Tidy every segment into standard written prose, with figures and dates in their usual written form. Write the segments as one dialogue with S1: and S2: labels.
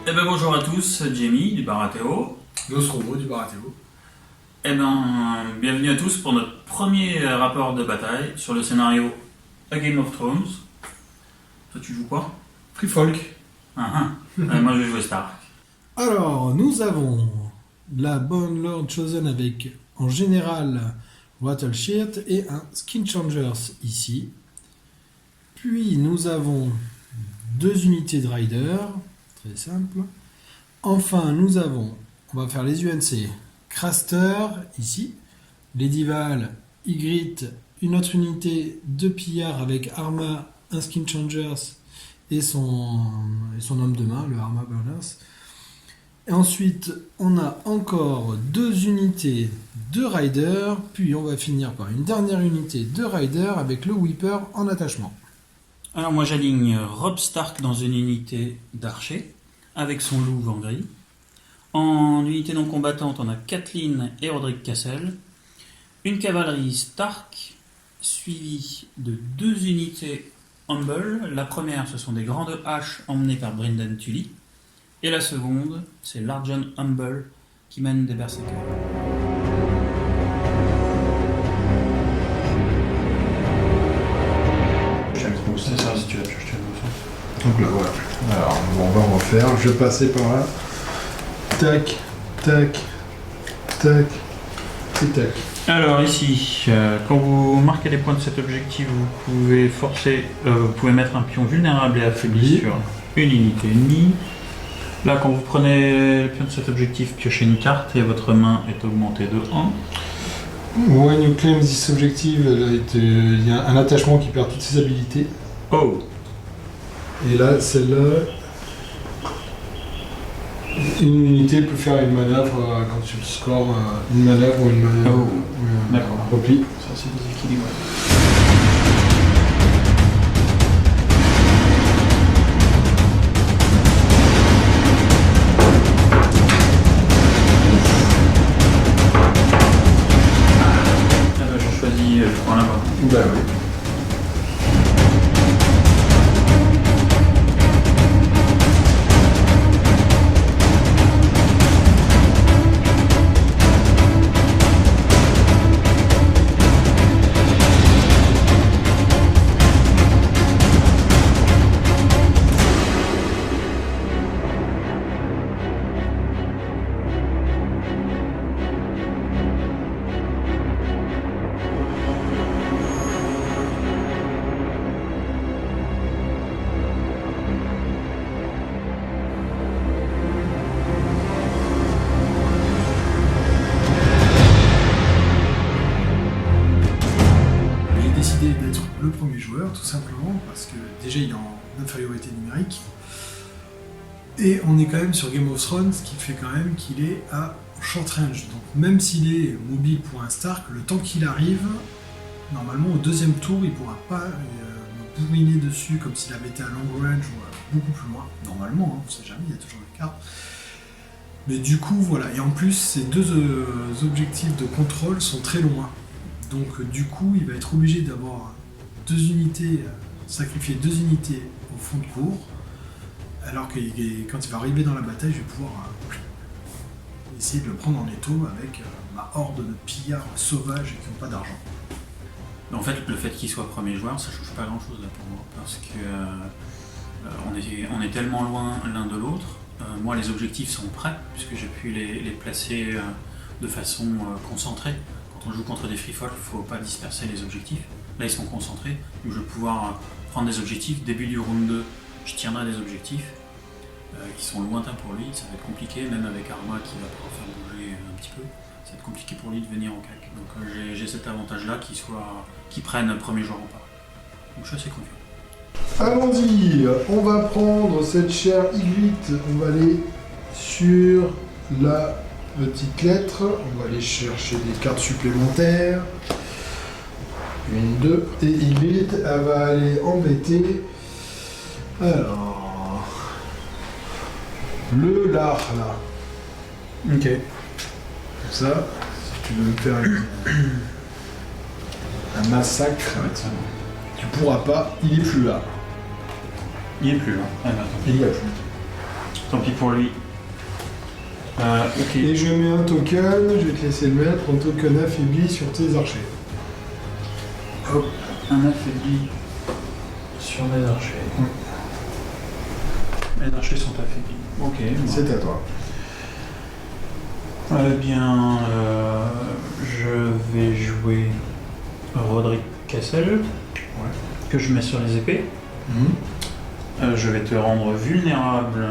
S1: Eh ben bonjour à tous, Jamie du Baratéo.
S2: Nostromo du Baratéo.
S1: Eh ben bienvenue à tous pour notre premier rapport de bataille sur le scénario A Game of Thrones. Toi tu joues quoi?
S2: Free Folk.
S1: Moi je vais jouer Stark.
S3: Alors, nous avons la bonne Lord Chosen avec, en général, Wattleshirt et un Skin Changers ici. Puis, nous avons 2 unités de Rider, très simple. Enfin, nous avons, on va faire les UNC, Craster, ici. Lady-Val, Ygritte, une autre unité de pillards avec Arma, un Skin Changers et son homme de main, le Arma Burners. Et ensuite, on a encore 2 unités de Rider, puis on va finir par une dernière unité de Rider avec le Weeper en attachement.
S1: Alors moi j'aligne Robb Stark dans une unité d'archer avec son loup en gris. En unité non combattante, on a Kathleen et Roderick Castle. Une cavalerie Stark suivie de 2 unités Humble. La première, ce sont des grandes haches emmenées par Brynden Tully. Et la seconde, c'est Larjon Humble qui mène des berserkers.
S4: C'est ça, si tu l'as pu acheter le
S2: Donc là, voilà. Alors, bon, on va refaire. Je vais passer par là. Tac, tac, tac, et tac.
S4: Alors ici, quand vous marquez les points de cet objectif, vous pouvez mettre un pion vulnérable et affaibli sur une unité ennemie. Là, quand vous prenez le pion de cet objectif, piochez une carte et votre main est augmentée de 1.
S2: When you claim this objective, il y a un attachement qui perd toutes ses habilités.
S4: Oh!
S2: Et là, celle-là, une unité peut faire une manœuvre quand tu scores une manœuvre ou une manœuvre.
S4: D'accord.
S2: Repli.
S4: Ça, c'est déséquilibré. Je choisis, je prends la main.
S2: Bah oui. J'ai décidé d'être le premier joueur, tout simplement, parce que déjà il est en infériorité numérique. Et on est quand même sur Game of Thrones, ce qui fait quand même qu'il est à short range. Donc même s'il est mobile pour un Stark, le temps qu'il arrive, normalement au deuxième tour, il ne pourra pas me bourriner dessus comme s'il avait été à long range ou beaucoup plus loin. Normalement, hein, on ne sait jamais, il y a toujours des cartes. Mais du coup, voilà. Et en plus, ces 2 objectifs de contrôle sont très loin. Donc du coup, il va être obligé d'avoir 2 unités, sacrifier 2 unités au fond de cours, alors que quand il va arriver dans la bataille, je vais pouvoir essayer de le prendre en étau avec ma horde de pillards sauvages qui n'ont pas d'argent.
S1: En fait, le fait qu'il soit premier joueur, ça change pas grand chose là pour moi, parce que on est tellement loin l'un de l'autre. Moi, les objectifs sont prêts, puisque j'ai pu les placer de façon concentrée. Quand on joue contre des free folk, il ne faut pas disperser les objectifs. Là, ils sont concentrés, donc je vais pouvoir prendre des objectifs. Début du round 2, je tiendrai des objectifs qui sont lointains pour lui. Ça va être compliqué, même avec Arma qui va pouvoir faire bouger un petit peu. Ça va être compliqué pour lui de venir en cac. Donc j'ai cet avantage-là qu'il prenne le premier joueur en part. Donc je suis assez confiant.
S2: Allons-y, on va prendre cette chère Ygritte, on va aller sur la petite lettre, on va aller chercher des cartes supplémentaires. 1, 2, et Ygritte, elle va aller embêter. Alors. Le lard là.
S4: Ok.
S2: Comme ça, si tu veux me faire un massacre, tu pourras pas, il est plus là.
S4: Il est plus là. Ah, attends.
S2: Il y a plus.
S4: Tant pis pour lui. Ok.
S3: Et je mets un token, je vais te laisser le mettre, un token affaibli sur tes archers.
S4: Hop, un affaibli sur mes archers. Mes archers sont affaiblis. Ok.
S3: C'est à toi.
S4: Eh bien, je vais jouer Roderick Castle, que je mets sur les épées. Je vais te rendre vulnérable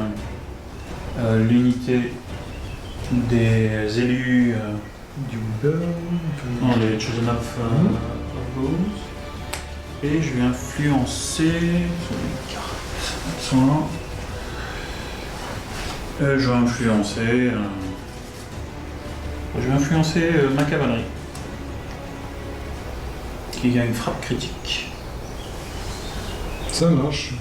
S4: l'unité des élus du non, les Chosen of Goals. Et je vais influencer sur les cartes. Elles sont là. Je vais influencer ma cavalerie, qui a une frappe critique.
S3: Ça marche.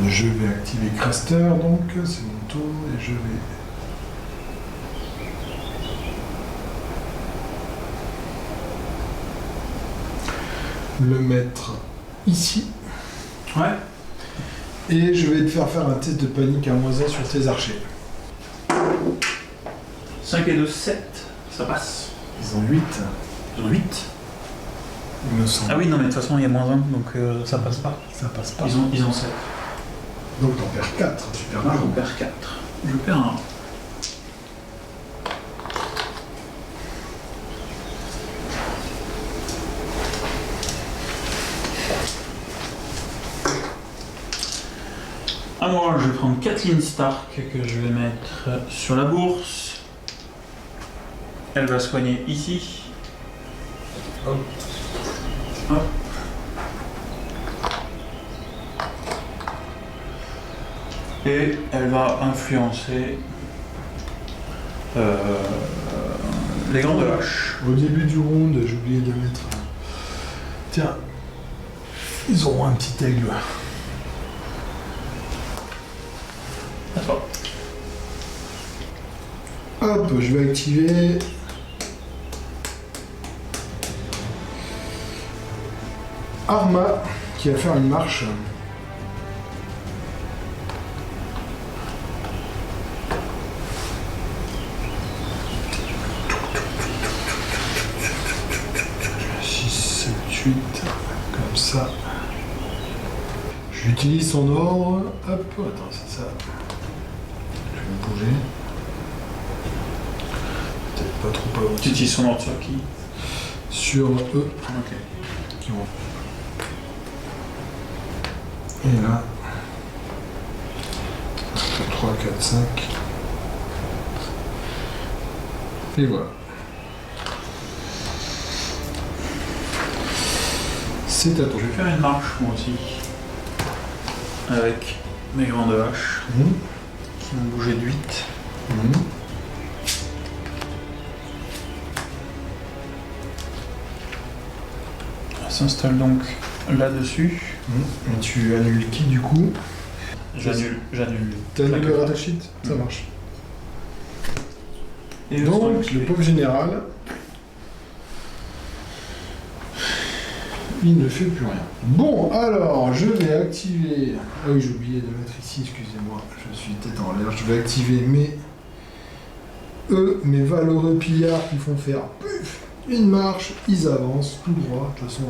S3: Je vais activer Craster, donc c'est mon tour, et je vais le mettre ici.
S4: Ouais.
S3: Et je vais te faire un test de panique à -1 sur tes archers.
S4: 5 et 2, 7, ça passe.
S3: Ils ont 8,
S4: Ils ont 8.
S3: il me semble.
S4: Ah oui, non, mais de toute façon, il y a -1, donc ça passe pas.
S3: Ça passe pas.
S4: Ils ont 7.
S3: Donc t'en perds 4, tu perds
S4: Ah,
S3: un.
S4: je perds 4. Je perds 1. Alors, je vais prendre Kathleen Stark que je vais mettre sur la bourse. Elle va soigner ici.
S3: Hop.
S4: Hop. Et elle va influencer les grandes haches.
S3: Au début du round, j'ai oublié de mettre... Tiens, ils auront un petit aigle.
S4: À toi.
S3: Hop, je vais activer... Arma, qui va faire une marche. Comme ça. J'utilise son ordre. Hop, attends, c'est ça. Je vais bouger. Peut-être pas trop avant.
S4: Tu utilises son ordre sur qui?
S3: Sur eux.
S4: Ok.
S3: Qui vont. Et là. 3, 4, 5. Et voilà. C'est à toi.
S4: Je vais faire une marche moi aussi. Avec mes grandes haches qui vont bouger de 8. Elle s'installe donc là-dessus.
S3: Et tu annules qui du coup?
S4: J'annule.
S3: T'as annulé le ratachit? Ça marche.
S4: Et eux sont
S3: Donc,
S4: activés.
S3: le pauvre général, il ne fait plus rien. Bon, alors, je vais activer... Ah oui, j'ai oublié de mettre ici, excusez-moi, je suis tête en l'air. Je vais activer mes valeureux pillards qui font faire puf, une marche, ils avancent tout droit. De toute façon,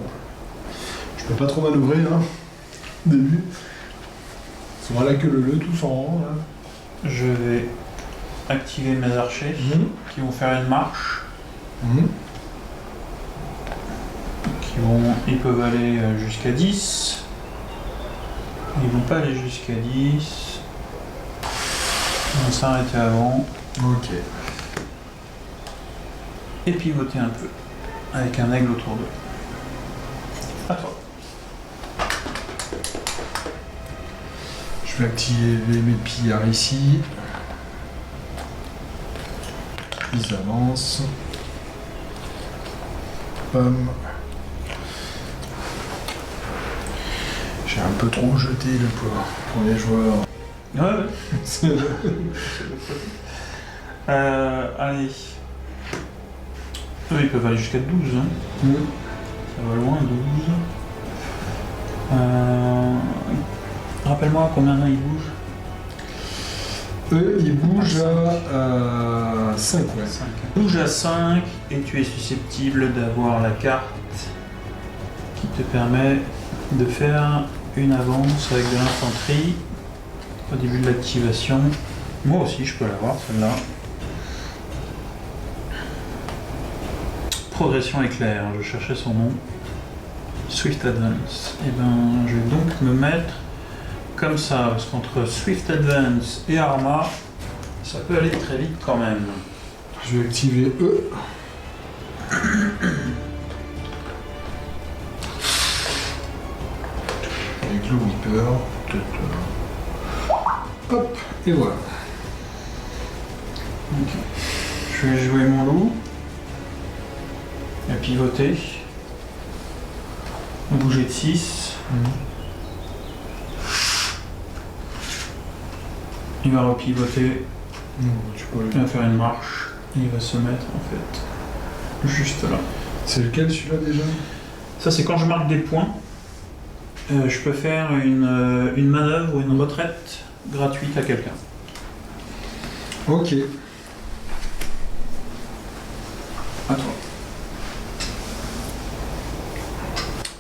S3: je peux pas trop manœuvrer, hein, au début. Ils sont à la queue leu, tous en rang, là.
S4: Je vais activer mes archers qui vont faire une marche. Ils peuvent aller jusqu'à 10. Ils vont pas aller jusqu'à 10. Ils vont s'arrêter avant.
S3: Ok.
S4: Et pivoter un peu. Avec un aigle autour d'eux. À toi.
S3: Je vais activer mes pillards ici. Ils avancent. Pomme. J'ai un peu trop jeté le poids pour les joueurs.
S4: Ouais. Allez. Eux, ils peuvent aller jusqu'à 12. Hein. Ça va loin, 12. Rappelle-moi combien ils bougent.
S3: Eux, ils bougent à 5, ouais.
S4: 5. Bouge à 5 et tu es susceptible d'avoir la carte qui te permet de faire une avance avec de l'infanterie au début de l'activation. Moi aussi, je peux l'avoir, celle-là. Progression éclair, je cherchais son nom. Swift Advance. Et ben, je vais donc me mettre comme ça, parce qu'entre Swift Advance et Arma, ça peut aller très vite quand même.
S3: Je vais activer eux. Avec le Whipper. Hop, et voilà.
S4: Ok. Je vais jouer mon loup. Et pivoter. Bouger de 6. Il va repivoter.
S3: Non, tu peux
S4: Il va faire une marche. Il va se mettre en fait juste là.
S3: C'est lequel celui-là déjà?
S4: Ça c'est quand je marque des points. Je peux faire une manœuvre ou une retraite gratuite à quelqu'un.
S3: Ok.
S4: À toi.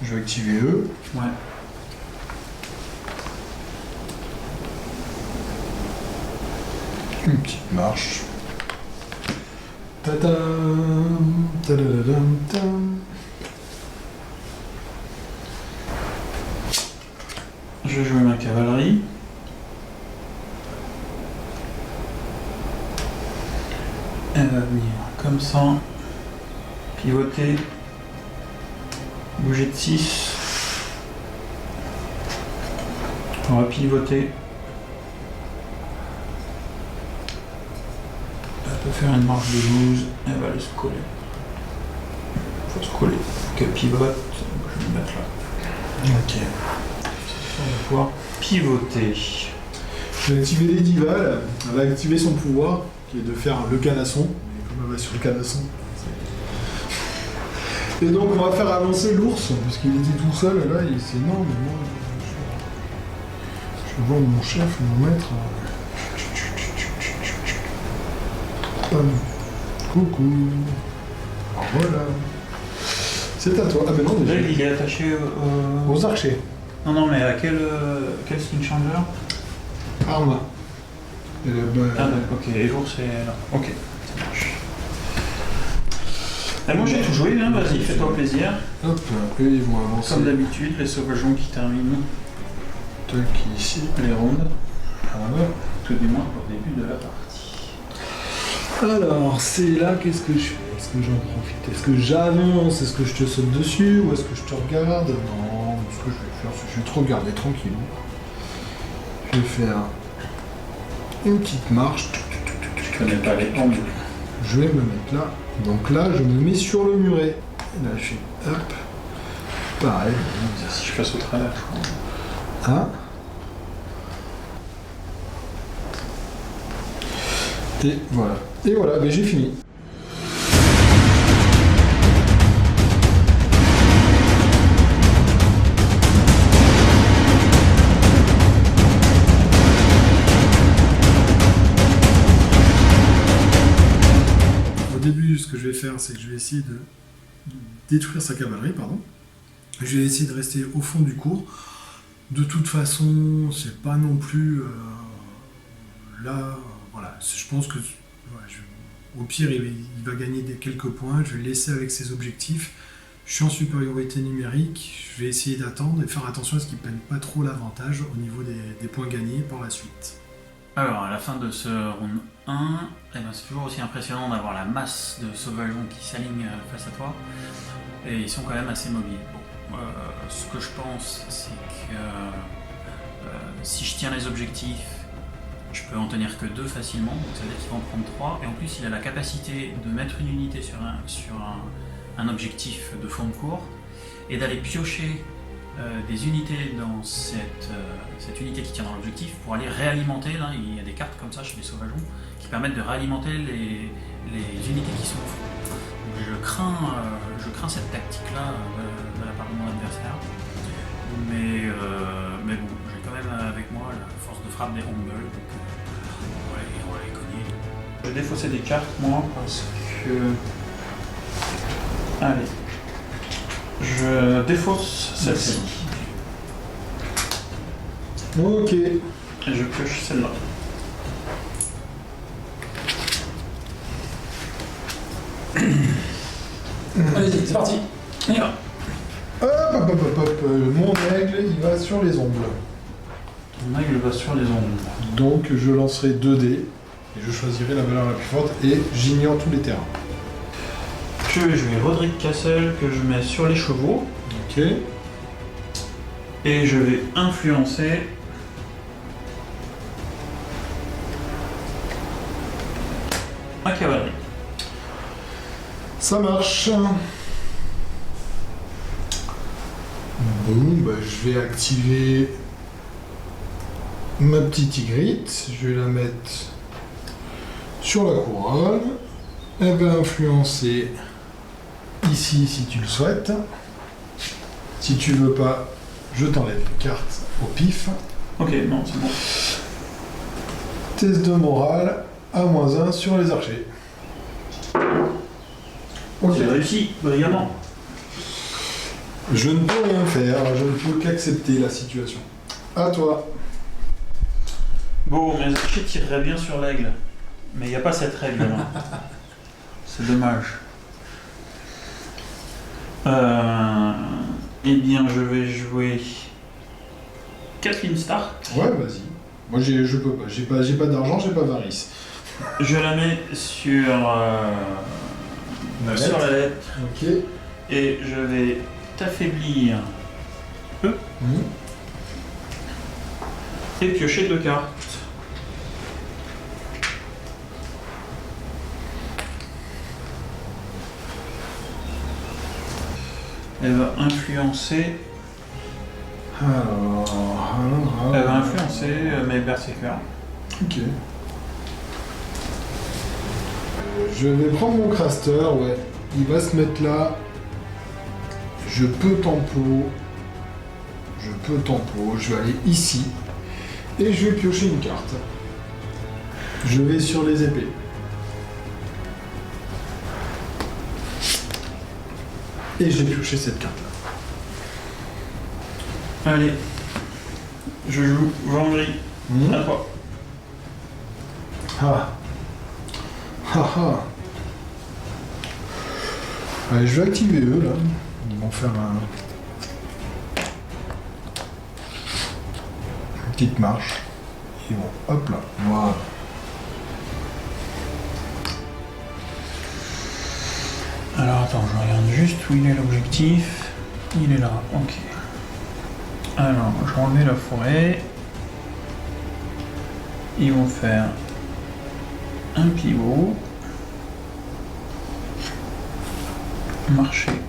S3: Je vais activer eux.
S4: Ouais.
S3: Une petite marche. Tadam, tadadam, tam.
S4: Je vais jouer ma cavalerie. Elle va venir comme ça. Pivoter. Bouger de 6. On va pivoter. Elle peut faire une marche de 12. Elle va aller se coller. Faut se coller. Qu'elle pivote. Je vais me mettre là.
S3: Ok.
S4: On va pouvoir pivoter.
S3: Je vais activer les divals. Elle va activer son pouvoir, qui est de faire le canasson. Mais comme elle va sur le canasson. Et donc on va faire avancer l'ours, puisqu'il était tout seul, là, il s'est non, mais moi, je vais voir mon chef, mon maître. Pam. Coucou. Voilà. C'est à toi. Ah ben non,
S4: Là,
S3: déjà.
S4: il est attaché
S3: Aux archers.
S4: Non, mais à quel skin changer?
S3: Arma. Et
S4: Ah, d'accord, ok. Et l'ours est là. Ok, ça marche. Moi j'ai tout joué, hein, vas-y, fais-toi plaisir.
S3: Hop, eux ils vont avancer.
S4: Comme d'habitude, les sauvageons qui terminent
S3: Tac, ici.
S4: les rounds,
S3: Voilà.
S4: tout du moins au début de la partie.
S3: Alors, c'est là, qu'est-ce que je fais? Est-ce que j'en profite? Est-ce que j'avance? Est-ce que je te saute dessus? Ou est-ce que je te regarde? Non, ce que je vais faire, c'est que je vais te regarder tranquillou. Je vais faire une petite marche.
S4: Je connais pas les angles.
S3: Je vais me mettre là. Donc là, je me mets sur le muret. Et là, je fais hop. Pareil.
S4: Si je passe au travers, je crois.
S3: Hein? Et voilà. Et voilà, mais j'ai fini.
S2: Au début, ce que je vais faire, c'est que je vais essayer de détruire sa cavalerie, pardon. Je vais essayer de rester au fond du cours. De toute façon, c'est pas non plus là. Voilà, je pense que au pire, il va gagner quelques points. Je vais le laisser avec ses objectifs. Je suis en supériorité numérique. Je vais essayer d'attendre et faire attention à ce qu'il ne prenne pas trop l'avantage au niveau des points gagnés par la suite.
S1: Alors, à la fin de ce round 1, eh ben, c'est toujours aussi impressionnant d'avoir la masse de sauvageons qui s'alignent face à toi. Et ils sont quand même assez mobiles. Bon, ce que je pense, c'est que si je tiens les objectifs, je peux en tenir que 2 facilement, donc ça veut dire qu'il va en prendre 3. Et en plus, il a la capacité de mettre une unité sur un objectif de fond de cours et d'aller piocher des unités dans cette unité qui tient dans l'objectif pour aller réalimenter. Là, il y a des cartes comme ça chez les sauvageons qui permettent de réalimenter les unités qui sont au fond. Donc, je crains cette tactique-là de la part de mon adversaire. Mais bon, j'ai quand même avec moi la force de frappe des Humble. Donc, on va
S4: Je vais défausser des cartes, moi, parce que... Allez. Je défausse celle-ci.
S3: Ok.
S4: Et je pioche celle-là.
S1: Allez-y, c'est parti.
S4: Et là.
S3: Hop. Mon aigle, il va sur les ombres.
S4: Mon aigle va sur les ombres.
S3: Donc je lancerai 2 dés et je choisirai la valeur la plus forte et j'ignore tous les terrains.
S4: Je vais jouer Roderick Castle que je mets sur les chevaux.
S3: Ok.
S4: Et je vais influencer ma cavalerie.
S3: Ça marche. Bon, bah, je vais activer ma petite tigrite. Je vais la mettre sur la couronne. Elle va influencer ici si tu le souhaites. Si tu veux pas, je t'enlève une carte au pif.
S4: Ok, non, c'est bon.
S3: Test de morale à -1 sur les archers. Ok.
S4: J'ai réussi, brillamment.
S3: Je ne peux rien faire, je ne peux qu'accepter la situation. À toi.
S4: Bon, mes archers tireraient bien sur l'aigle. Mais il n'y a pas cette règle là. C'est dommage. Eh bien, je vais jouer Kathleen Stark.
S3: Ouais, vas-y. Moi, je peux pas. J'ai pas d'argent, j'ai pas Varys.
S4: Je la mets sur
S3: La
S4: sur
S3: lettre.
S4: la lettre.
S3: Ok.
S4: Et je vais t'affaiblir et piocher 2 cartes. Elle va influencer. Elle va influencer mes berserkers.
S3: Ok. Je vais prendre mon craster, ouais. Il va se mettre là. Je peux tempo. Je vais aller ici. Et je vais piocher une carte. Je vais sur les épées. Et j'ai pioché cette carte-là.
S4: Allez, je joue Vendry. À toi.
S3: Ah. Allez, je vais activer eux là. Ils vont faire une petite marche. Ils vont hop là. Voilà.
S4: Alors attends, je regarde juste où il est l'objectif. Il est là, ok. Alors, je vais enlever la forêt. Ils vont faire un pivot. Marcher.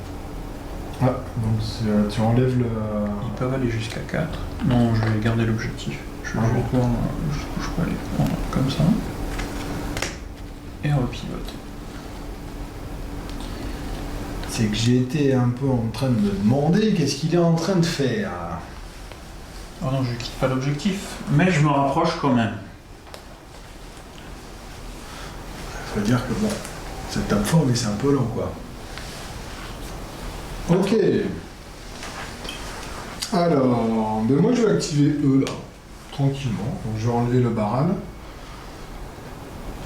S3: Ah, donc tu enlèves le.
S4: Ils peuvent aller jusqu'à 4. Non, je vais garder l'objectif. Je vais juste voir jusqu'où je peux aller. Voilà, comme ça. Et repivote.
S3: C'est que j'ai été un peu en train de me demander qu'est-ce qu'il est en train de faire.
S4: Oh non, je quitte pas l'objectif, mais je me rapproche quand même.
S3: Faut dire que bon, ça tape fort, mais c'est un peu lent quoi. Ok. Alors, ben moi je vais activer eux là, tranquillement. Donc je vais enlever le baral.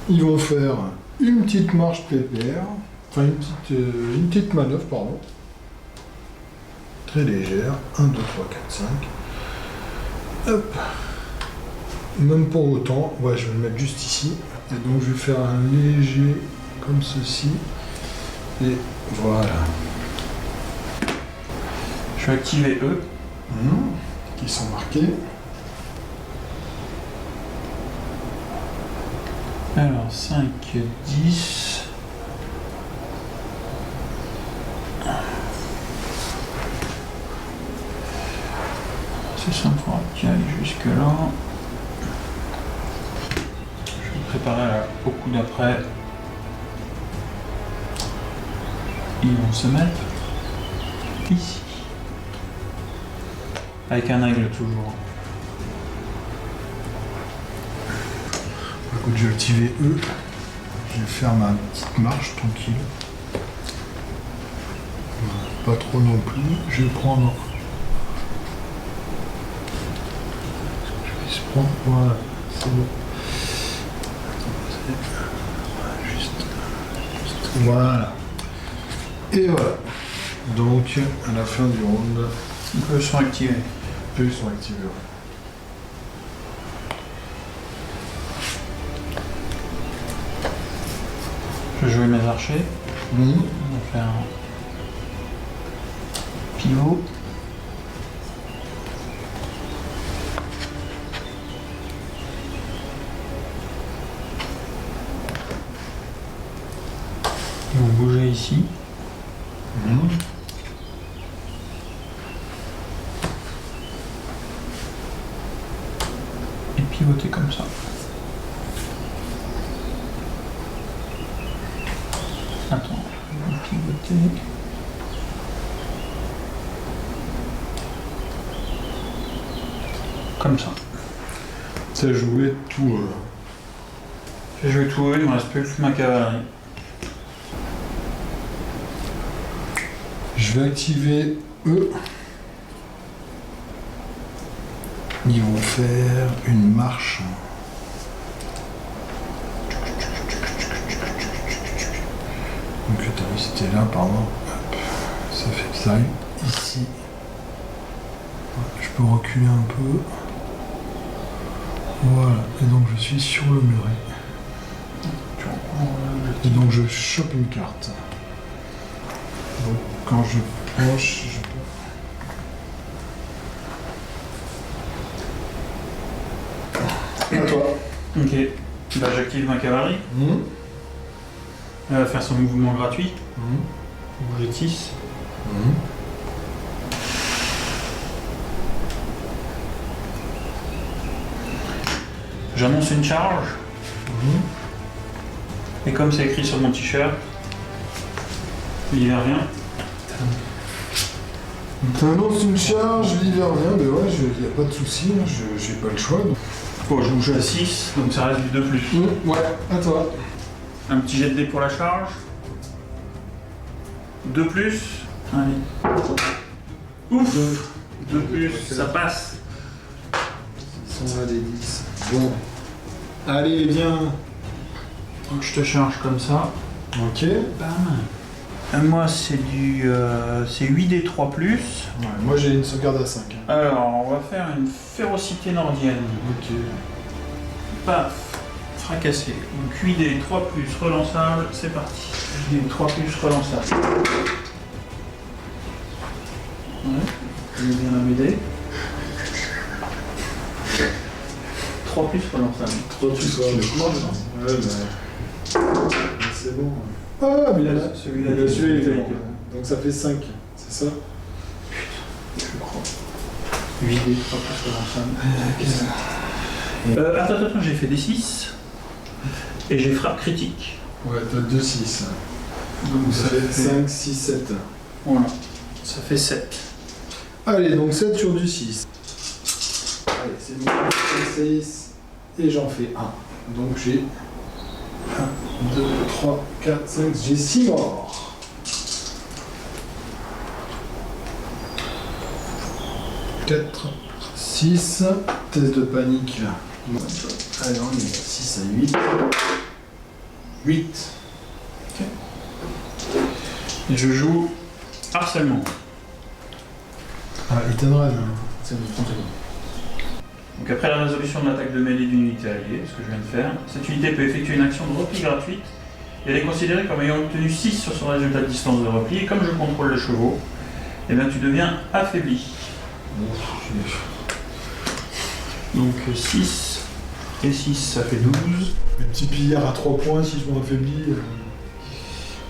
S3: Ils vont faire une petite marche pépère, enfin une petite manœuvre, pardon. Très légère. 1, 2, 3, 4, 5. Hop. Même pour autant, ouais, je vais le mettre juste ici. Et donc je vais faire un léger comme ceci. Et voilà.
S4: Je vais activer eux.
S3: Qui sont marqués.
S4: Alors 5, 10. C'est ça, il faudra qu'il aille jusque là. Je vais me préparer au coup d'après. Ils vont se mettre ici. Avec un aigle toujours.
S3: Écoute, je vais activer eux. Je vais faire ma petite marche tranquille. Pas trop non plus. Je vais prendre. Je vais se prendre. Voilà, c'est bon. Juste. Voilà. Et voilà. Donc, à la fin du round,
S4: Eux sont activés.
S3: eux ils sont activés. Ouais.
S4: Je vais jouer mes archers. On va faire un pivot. Ils vont bouger ici. Et pivoter comme ça. Attends, je vais pivoter. Comme ça.
S3: T'as joué tout.
S4: J'ai joué tout, il me reste plus que ma cavalerie.
S3: Je vais activer eux. Ils vont faire une marche. Donc attends, c'était là, pardon. Hop. Ça fait que ça aille ici. Je peux reculer un peu. Voilà, et donc je suis sur le muret. Et donc je chope une carte. Donc quand je penche, je peux. À toi.
S4: Ok. Bah, j'active ma cavalerie. Elle va faire son mouvement gratuit. Bouger de 6. J'annonce une charge. Et comme c'est écrit sur mon t-shirt, il y a rien.
S3: T'annonces une charge, l'hiver vient, ben ouais, y a pas de souci, hein, j'ai pas le choix. Donc.
S4: Bon, je bouge à 6, donc ça reste du 2+.
S3: Ouais, à toi.
S4: Un petit jet de dés pour la charge. 2+. Allez. Ouf 2+, ça passe.
S3: Ils sont là des 10. Bon. Allez, viens.
S4: Donc je te charge comme ça.
S3: Ok.
S4: Bam. Moi c'est du c'est 8D 3+.
S3: Ouais, moi j'ai une sauvegarde à 5. Hein.
S4: Alors on va faire une férocité nordienne.
S3: Ok.
S4: Paf. Fracassé. Donc 8D 3+, relançable, c'est parti. 8D 3+, relançable. Ouais. Je vais bien la m'aider. 3+, relançable.
S3: 3 tu sois. Ouais, bah. C'est bon. Ah, mais là,
S4: Celui-là,
S3: celui-là, il était bon. Donc ça fait 5, c'est ça?
S4: je crois. 8D 3+, relançable. Attends, j'ai fait des 6. Et j'ai frappe critique.
S3: Ouais, t'as 2, 6.
S4: Donc
S3: Ça fait 5, 6, 7.
S4: Voilà. Ça fait 7.
S3: Allez, donc 7 sur du 6. Allez, c'est bon. 6. Et j'en fais 1. Donc j'ai 1, 2, 3, 4, 5. J'ai 6 morts. Quatre, 6. Test de panique. Allez, on est à 6 à 8. 8.
S4: Et je joue harcèlement.
S3: Ah, Ethan Run.
S4: C'est bon, 30 secondes. Donc après la résolution de l'attaque de mêlée d'une unité alliée, ce que je viens de faire, cette unité peut effectuer une action de repli gratuite et elle est considérée comme ayant obtenu 6 sur son résultat de distance de repli. Et comme je contrôle les chevaux, eh bien tu deviens affaibli. Donc 6 et 6, ça fait 12.
S3: Le petit pillard à 3 points, si je m'affaiblis,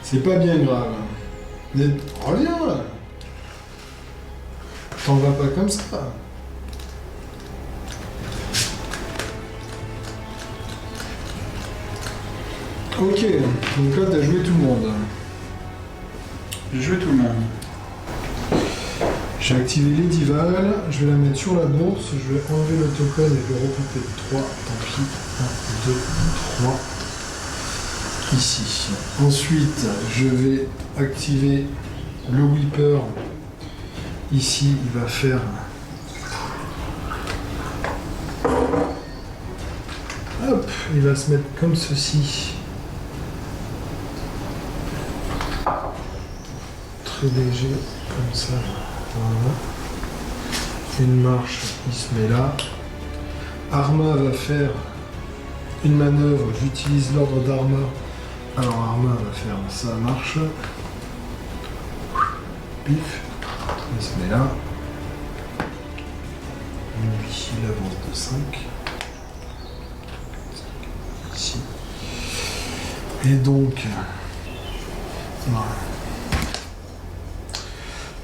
S3: c'est pas bien grave. Mais reviens là. T'en vas pas comme ça. Ok, donc là t'as joué tout le monde.
S4: J'ai joué tout le monde.
S3: J'ai activé Ladyval, je vais la mettre sur la bourse, je vais enlever le token et je vais recouper 3, tant pis. 1, 2, 3. ici. Ensuite, je vais activer le Whipper. Ici, il va faire... Hop, il va se mettre comme ceci. Très léger, comme ça. Voilà. Une marche, il se met là. Arma va faire une manœuvre, j'utilise l'ordre d'Arma. Alors Arma va faire sa marche. Pif, il se met là. Lui, il avance de 5. Ici. Et donc, voilà.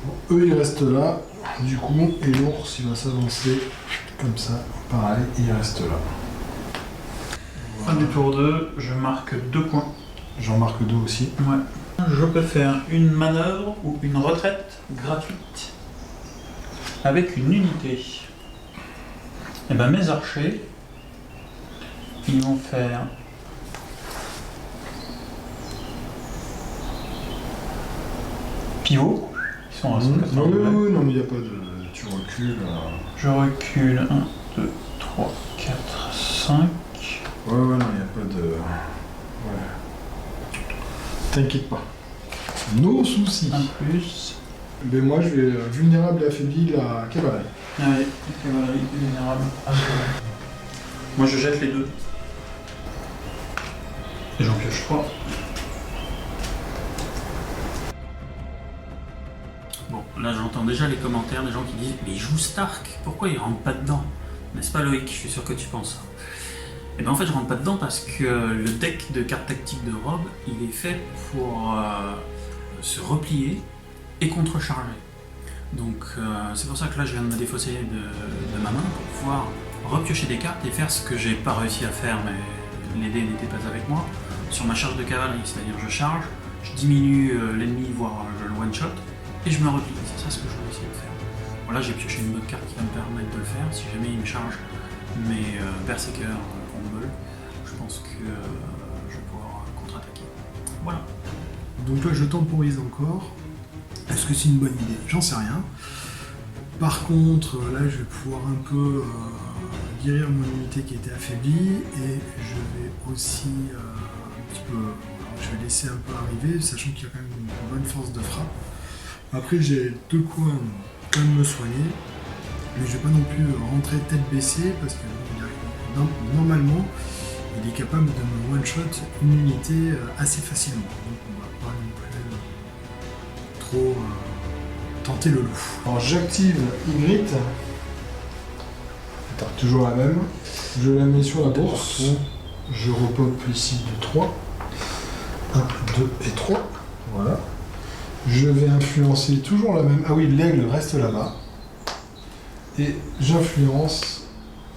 S3: Bon, eux ils restent là, du coup, et l'ours il va s'avancer comme ça, pareil, il reste là.
S4: Fin du tour 2, je marque 2 points.
S3: J'en marque 2 aussi.
S4: Ouais. Je peux faire une manœuvre ou une retraite gratuite avec une unité. Et ben mes archers, ils vont faire pivot. Ils sont à 180 degrés.
S3: Oui, non, mais il n'y a pas de. Tu recules.
S4: Je recule 1, 2, 3, 4, 5.
S3: Ouais, non, il n'y a pas de. Ouais. T'inquiète pas. Nos soucis.
S4: Un plus.
S3: Mais moi, je vais vulnérable et affaibli la cavalerie.
S4: Allez, cavalerie vulnérable. Moi je jette les deux. Et j'en pioche 3.
S1: Bon, là j'entends déjà les commentaires des gens qui disent mais il joue Stark, pourquoi il rentre pas dedans? N'est-ce pas Loïc? Je suis sûr que tu penses ça. Et bien en fait je rentre pas dedans parce que le deck de cartes tactiques de Rob, il est fait pour se replier et contrecharger. Donc c'est pour ça que là je viens de me défausser de ma main pour pouvoir repiocher des cartes et faire ce que j'ai pas réussi à faire, mais les dés n'étaient pas avec moi, sur ma charge de cavalerie, c'est-à-dire je charge, je diminue l'ennemi, voire je le one-shot, et je me replie. C'est ça ce que je vais essayer de faire. Voilà, j'ai pioché une autre carte qui va me permettre de le faire. Si jamais il me charge mes berserkers Rumble, je pense que je vais pouvoir contre-attaquer. Voilà.
S2: Donc là, je temporise encore. Est-ce que c'est une bonne idée? J'en sais rien. Par contre, là, je vais pouvoir un peu guérir mon unité qui était affaiblie et je vais aussi un petit peu... je vais laisser un peu arriver, sachant qu'il y a quand même une bonne force de frappe. Après, j'ai de quoi quand même me soigner, mais je vais pas non plus rentrer tête baissée parce que normalement, il est capable de me one-shot une unité assez facilement. Donc on va pas non plus trop tenter le loup.
S3: Alors j'active Ygritte. Toujours la même. Je la mets sur la bourse. Je repop ici de 3. 1, 2 et 3. Voilà. Je vais influencer toujours la même. Ah oui, l'aigle reste là-bas. Et j'influence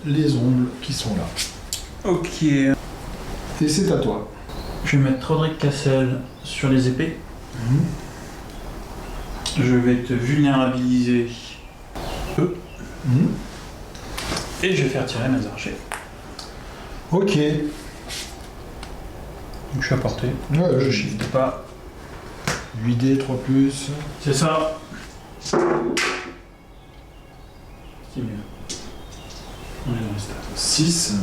S3: les ombres qui sont là.
S4: Ok.
S3: Et c'est à toi.
S4: Je vais mettre Roderick Cassel sur les épées. Je vais te vulnérabiliser eux. Et je vais faire tirer mes archers.
S3: Ok.
S4: Donc je suis à portée.
S3: Ouais,
S4: Je shift pas.
S3: 8D, 3+.
S4: C'est ça. C'est mieux. On est dans les stats.
S3: 6.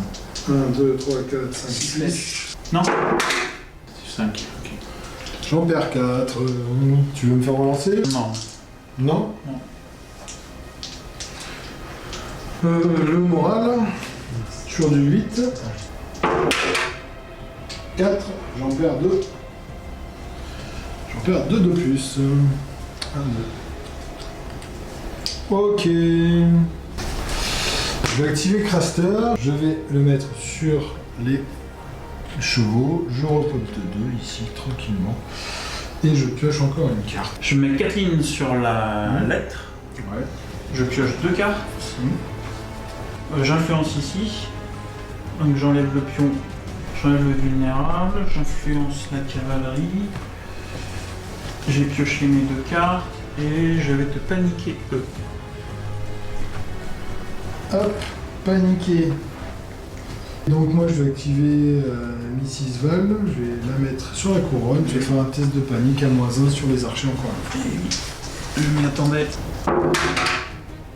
S3: 1, 2, 3, 4, 5, 6.
S4: Non. C'est 5. Ok.
S3: J'en perds 4. Tu veux me faire relancer?
S4: Non.
S3: Non.
S4: Non.
S3: Le moral, sur du 8. 4, j'en perds 2. J'en perds 2 de plus. 1, 2. Ok. Je vais activer Craster. Je vais le mettre sur les chevaux. Je repop de 2 ici, tranquillement. Et je pioche encore une carte.
S4: Je mets Kathleen sur la lettre.
S3: Ouais.
S4: Je pioche 2 cartes. J'influence ici. Donc j'enlève le pion. J'enlève le vulnérable. J'influence la cavalerie. J'ai pioché mes 2 cartes. Et je vais te paniquer eux.
S3: Hop, paniquer Donc moi je vais activer Mrs. Val, je vais la mettre sur la couronne, je vais faire un test de panique à -1 sur les archers encore une fois.
S4: Et oui, je m'y attendais.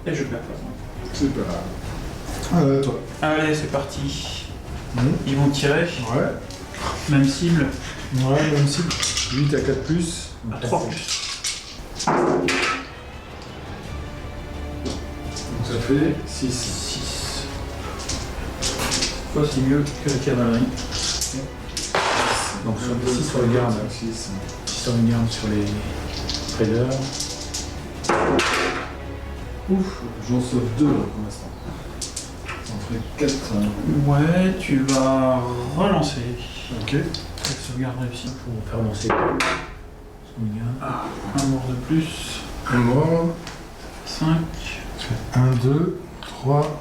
S4: Et je perds pas.
S3: C'est pas grave. Ah ouais, toi.
S4: Allez, c'est parti.
S3: Mmh.
S4: Ils vont tirer.
S3: Ouais.
S4: Même cible.
S3: Ouais, même si 8 à 4 plus.
S4: À 3 plus.
S3: Donc ça fait 6.
S4: 6. Quoi, c'est mieux que la cavalerie. Donc sur 6 sur le garde.
S3: 6.
S4: 6 sur le garde sur les traders.
S3: Ouf, j'en sauve 2 là pour l'instant. Ça en ferait 4.
S4: Ouais, tu vas relancer.
S3: Ok.
S4: La sauvegarde réussie pour faire lancer son garde. Ah, un mort de plus.
S3: Un mort.
S4: 5.
S3: 1, 2, 3,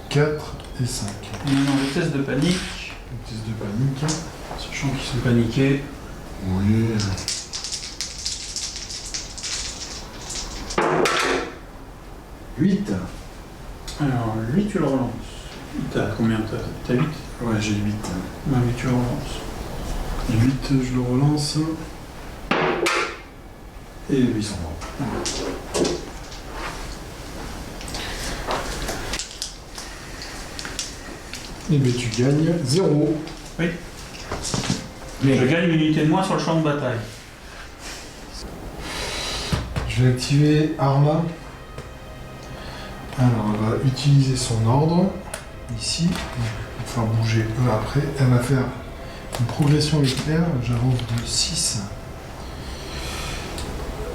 S3: 4 et 5.
S4: Maintenant, le test de panique.
S3: Le test de panique.
S4: Sachant qu'ils sont paniqués.
S3: Oui. 8.
S4: Alors, lui, tu le relances. T'as combien? T'as 8?
S3: Ouais, j'ai 8.
S4: Bah, lui, tu le relances.
S3: 8, je le relance. Et 800 morts. Et bien tu gagnes 0.
S4: Oui. Mais je gagne une unité de moins sur le champ de bataille.
S3: Je vais activer Arma. Alors elle va utiliser son ordre ici. Il va falloir bouger eux après. Elle va faire une progression éclair. J'avance de 6.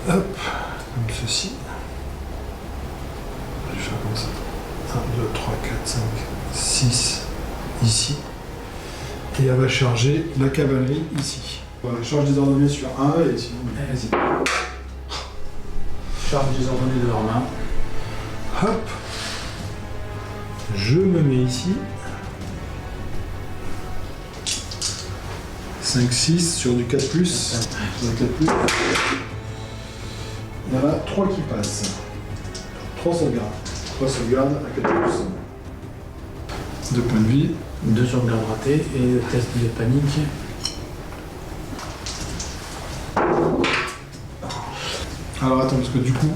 S3: Hop, comme ceci. Je vais faire comme ça. 1, 2, 3, 4, 5, 6 ici. Et elle va charger la cavalerie ici. Voilà, charge des ordonnées sur 1 et sinon.
S4: Vas-y. Charge des ordonnées de leur main.
S3: Hop. Je me mets ici. 5, 6 sur du 4+. Sur du 4+. Il y en a 3 qui passent. 3 sauvegardes. 3 sauvegardes à 4+. 2 points de vie.
S4: 2 sauvegardes ratées et le test de panique.
S3: Alors attends, parce que du coup,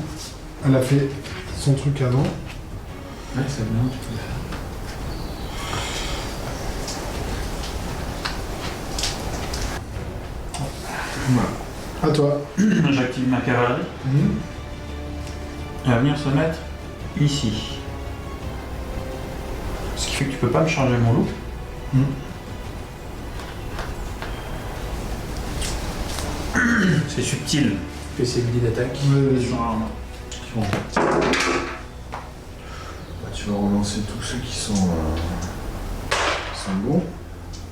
S3: elle a fait son truc avant.
S4: Ouais, c'est bien, tu peux le faire.
S3: Voilà. À toi.
S4: J'active ma cavalerie. Elle va venir se mettre ici. Ce qui fait que tu peux pas me charger mon loup. C'est subtil. PCB d'attaque.
S3: Ouais, vas-y.
S4: Sur arme.
S3: Tu vas relancer tous ceux qui sont bons.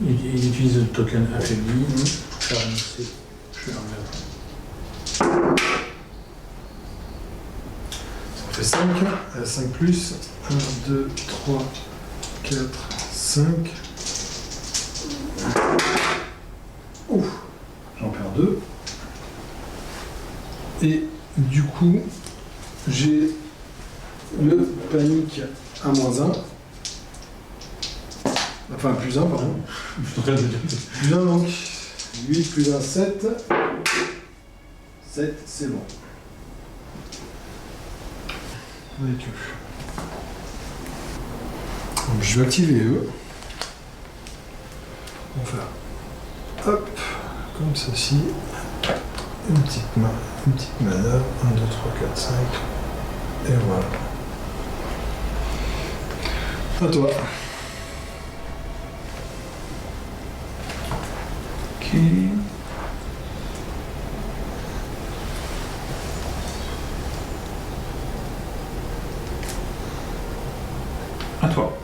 S4: Il utilise le token affaibli pour faire avancer. Je vais l'enlever.
S3: Ça fait 5. 5 plus. 1, 2, 3, 4, 5. Ouf. J'en perds 2. Et du coup, j'ai le panique à -1. Enfin, plus 1, pardon. Plus 1, donc. 8 plus 1, 7. 7, c'est bon. Avec eux. Donc, je vais activer eux. On va faire hop, comme ceci. Une petite main, une petite manœuvre. 1, 2, 3, 4, 5. Et voilà. À toi.
S4: Ok. À toi.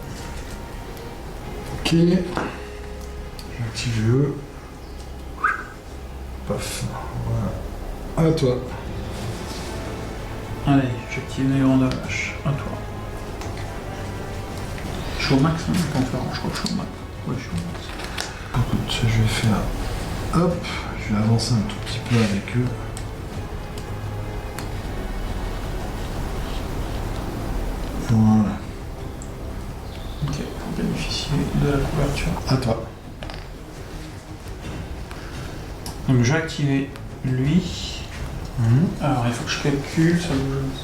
S3: Ok. Je vais activer eux. Paf. Voilà. À toi.
S4: Allez, j'active Néant de vache. À toi. Je suis au max, hein, conférence. Je crois que je suis au max. Ouais, je suis au max.
S3: Écoute, je vais faire. Hop. Je vais avancer un tout petit peu avec eux. Voilà.
S4: Ok, pour bénéficier. de la couverture.
S3: À toi.
S4: Donc je vais activer lui. Alors il faut que je calcule, ça bouge.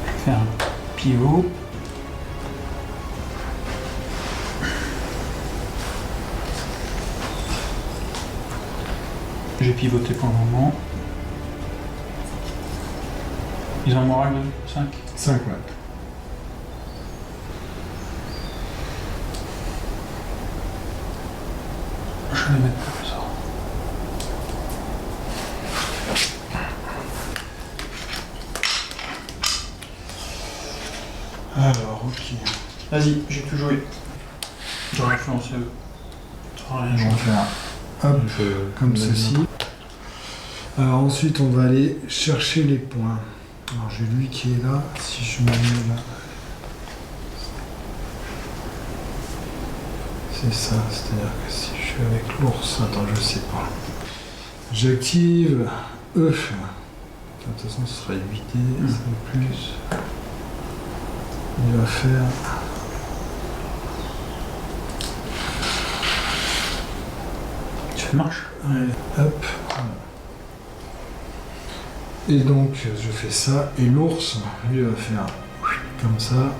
S4: Je vais faire un pivot. J'ai pivoté pour le moment. Ils ont un moral de 5.
S3: 5, ouais.
S4: Je vais les mettre comme ça.
S3: Alors, ok.
S4: Vas-y, j'ai tout joué. J'aurais influencé eux. Ça aura rien
S3: On va
S4: changé.
S3: faire hop, comme ceci. Alors ensuite, on va aller chercher les points. Alors j'ai lui qui est là. Si je me mets là. C'est ça, c'est-à-dire que si je suis avec l'ours, attends, je sais pas. J'active E. De toute façon, ce sera évité, c'est plus. Il va faire.
S4: Ça marche.
S3: Allez, hop. Voilà. Et donc, je fais ça, et l'ours, lui, va faire comme ça.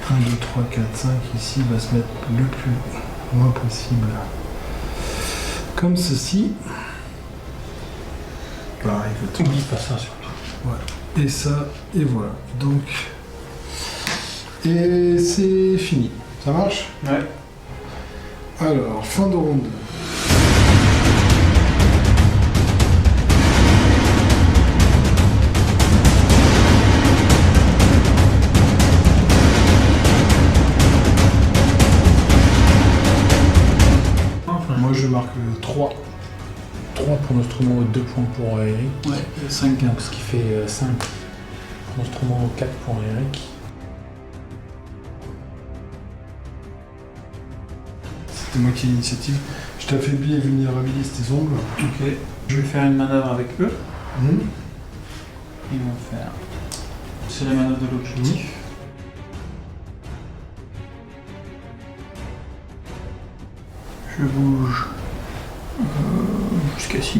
S3: 1, 2, 3, 4, 5, ici, il va se mettre le plus loin possible. Comme ceci. Pareil que
S4: Oublie pas ça surtout.
S3: voilà. Et ça, et voilà. Donc, et c'est fini. Ça marche?
S4: Ouais.
S3: Alors, fin de ronde. Moi, je marque 3.
S5: 3 pour Nostromo, 2 points pour Eric.
S4: Ouais, 5
S5: Donc ce qui fait 5 pour Nostromo, 4 pour Eric.
S3: C'était moi qui ai l'initiative. Je t'affaiblis et vulnérabilise tes ongles.
S4: Ok. Je vais faire une manœuvre avec eux.
S3: Mmh.
S4: Ils vont faire. C'est la manœuvre de l'objectif. Je bouge jusqu'à 6.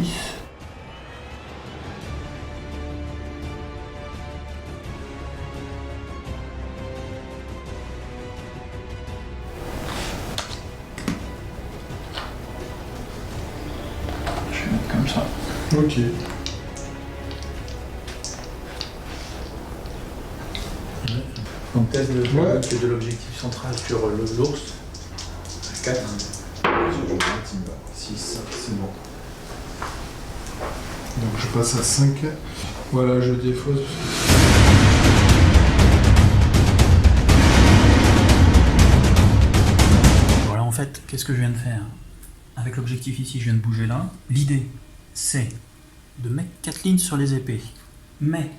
S4: Je vais mettre comme ça.
S3: Ok.
S5: Donc test de
S3: Ouais.
S5: de l'objectif central sur l'ours. 4.
S3: 6, c'est bon. Donc je passe à 5. Voilà, je défausse.
S1: Voilà, en fait, qu'est-ce que je viens de faire? Avec l'objectif ici, je viens de bouger là. L'idée, c'est de mettre 4 lignes sur les épées, mais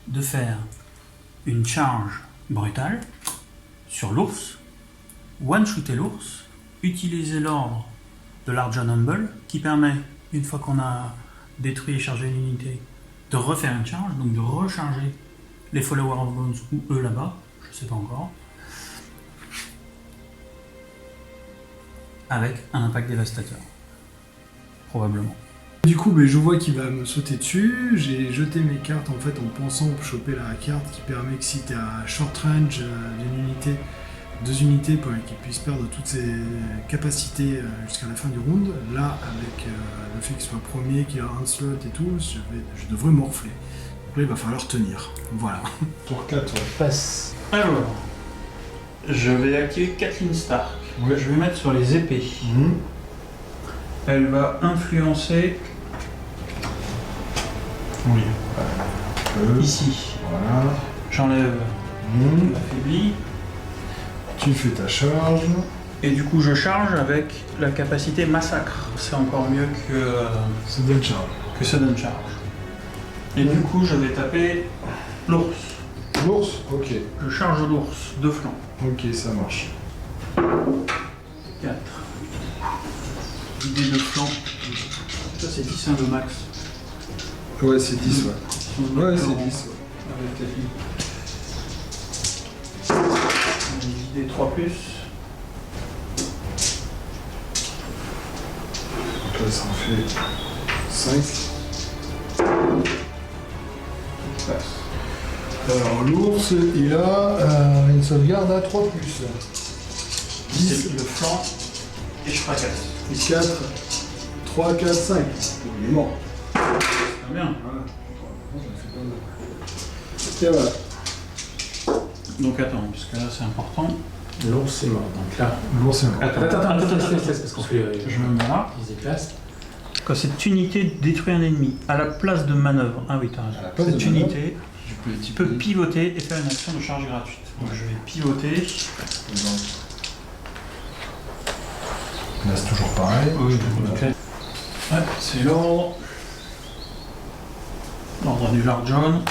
S1: de faire une charge brutale sur l'ours, one-shooter l'ours, utiliser l'ordre de Large Humble qui permet, une fois qu'on a détruit et chargé une unité, de refaire une charge, donc de recharger les Followers of Bones ou eux là-bas, je sais pas encore, avec un impact dévastateur. Probablement.
S2: Du coup, je vois qu'il va me sauter dessus. J'ai jeté mes cartes en fait en pensant choper la carte qui permet que si tu es à short range d'une unité, 2 unités pour qu'il puisse perdre toutes ses capacités jusqu'à la fin du round. Là, avec le fait qu'il soit premier, qu'il a un slot et tout, je devrais morfler. Donc là, il va falloir tenir. Voilà.
S3: Pour 4, ouais.
S5: Passe.
S4: Alors, je vais activer Kathleen Stark.
S3: Ouais.
S4: Je vais mettre sur les épées.
S3: Mmh.
S4: Elle va influencer
S3: Oui.
S4: ici.
S3: Voilà.
S4: J'enlève
S3: Mmh.
S4: l'affaibli.
S3: Tu fais ta charge.
S4: Et du coup, je charge avec la capacité massacre. C'est encore mieux
S3: C'est de charge.
S4: que sudden charge. Et du coup, je vais taper l'ours.
S3: L'ours? Ok.
S4: Je charge l'ours de flanc.
S3: Ok, ça marche.
S4: 4.
S1: L'idée de flanc. Ça c'est 10 le max.
S2: Ouais, c'est 10, ouais. Ouais, c'est 10, ouais.
S1: Avec la l'idée 3 plus.
S2: Donc là, ça en fait 5.
S1: Passe.
S2: Alors, l'ours, il a une sauvegarde à 3+.
S1: C'est le flanc et je fracasse.
S2: 4, 3, 4, 5. Il est mort.
S1: Très bien.
S2: Voilà. Et voilà.
S1: Donc attends, parce que là c'est important.
S5: L'ours c'est mort, donc là.
S2: L'ours est mort.
S5: Attends, parce qu'on fait.
S1: Je me mets là.
S5: Ils se déplacent.
S4: Quand cette unité détruit un ennemi à la place de manœuvre, ah oui, t'as raison.
S2: À la place
S4: Cette
S2: de manœuvre,
S4: unité, tu peux pivoter et faire une action de charge gratuite. Donc je vais pivoter.
S2: Là, c'est toujours pareil.
S1: Ouais, c'est l'ordre. L'ordre du Lord John.